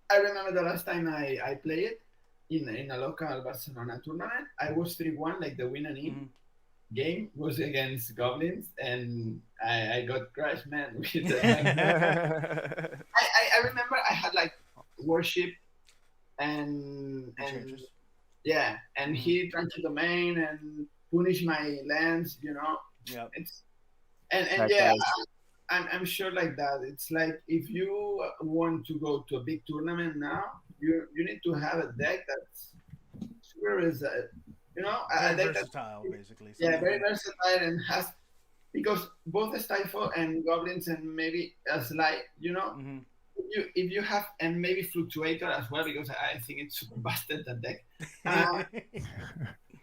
I remember the last time I played it in a local Barcelona tournament. I was 3-1, like the winning Mhm. game was against Goblins, and I got crushed, man. With the, I remember I had like worship and Enchantress. yeah, and he drank the domain and punish my lands. Yep. It's and That yeah, does. I'm sure like that. It's like if you want to go to a big tournament now, you need to have a deck that's super is Very a deck that's versatile, basically. very versatile and has because both Stifle and Goblins and maybe a Slide, Mm-hmm. if you have and maybe Fluctuator as well because I think it's super busted that deck. Uh,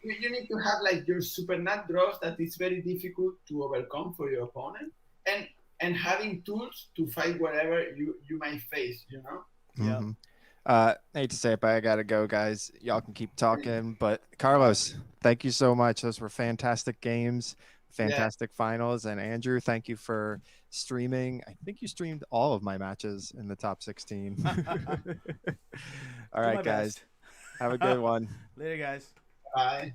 you need to have like your super nut draws that is very difficult to overcome for your opponent and having tools to fight whatever you might face. Yeah. Mhm. I hate to say it, but I gotta go, guys. Y'all can keep talking, but Carlos, thank you so much. Those were fantastic games, fantastic finals, and Andrew, thank you for streaming. I think you streamed all of my matches in the top 16. All Do right, my guys, best. have a good one. Later, guys. Bye.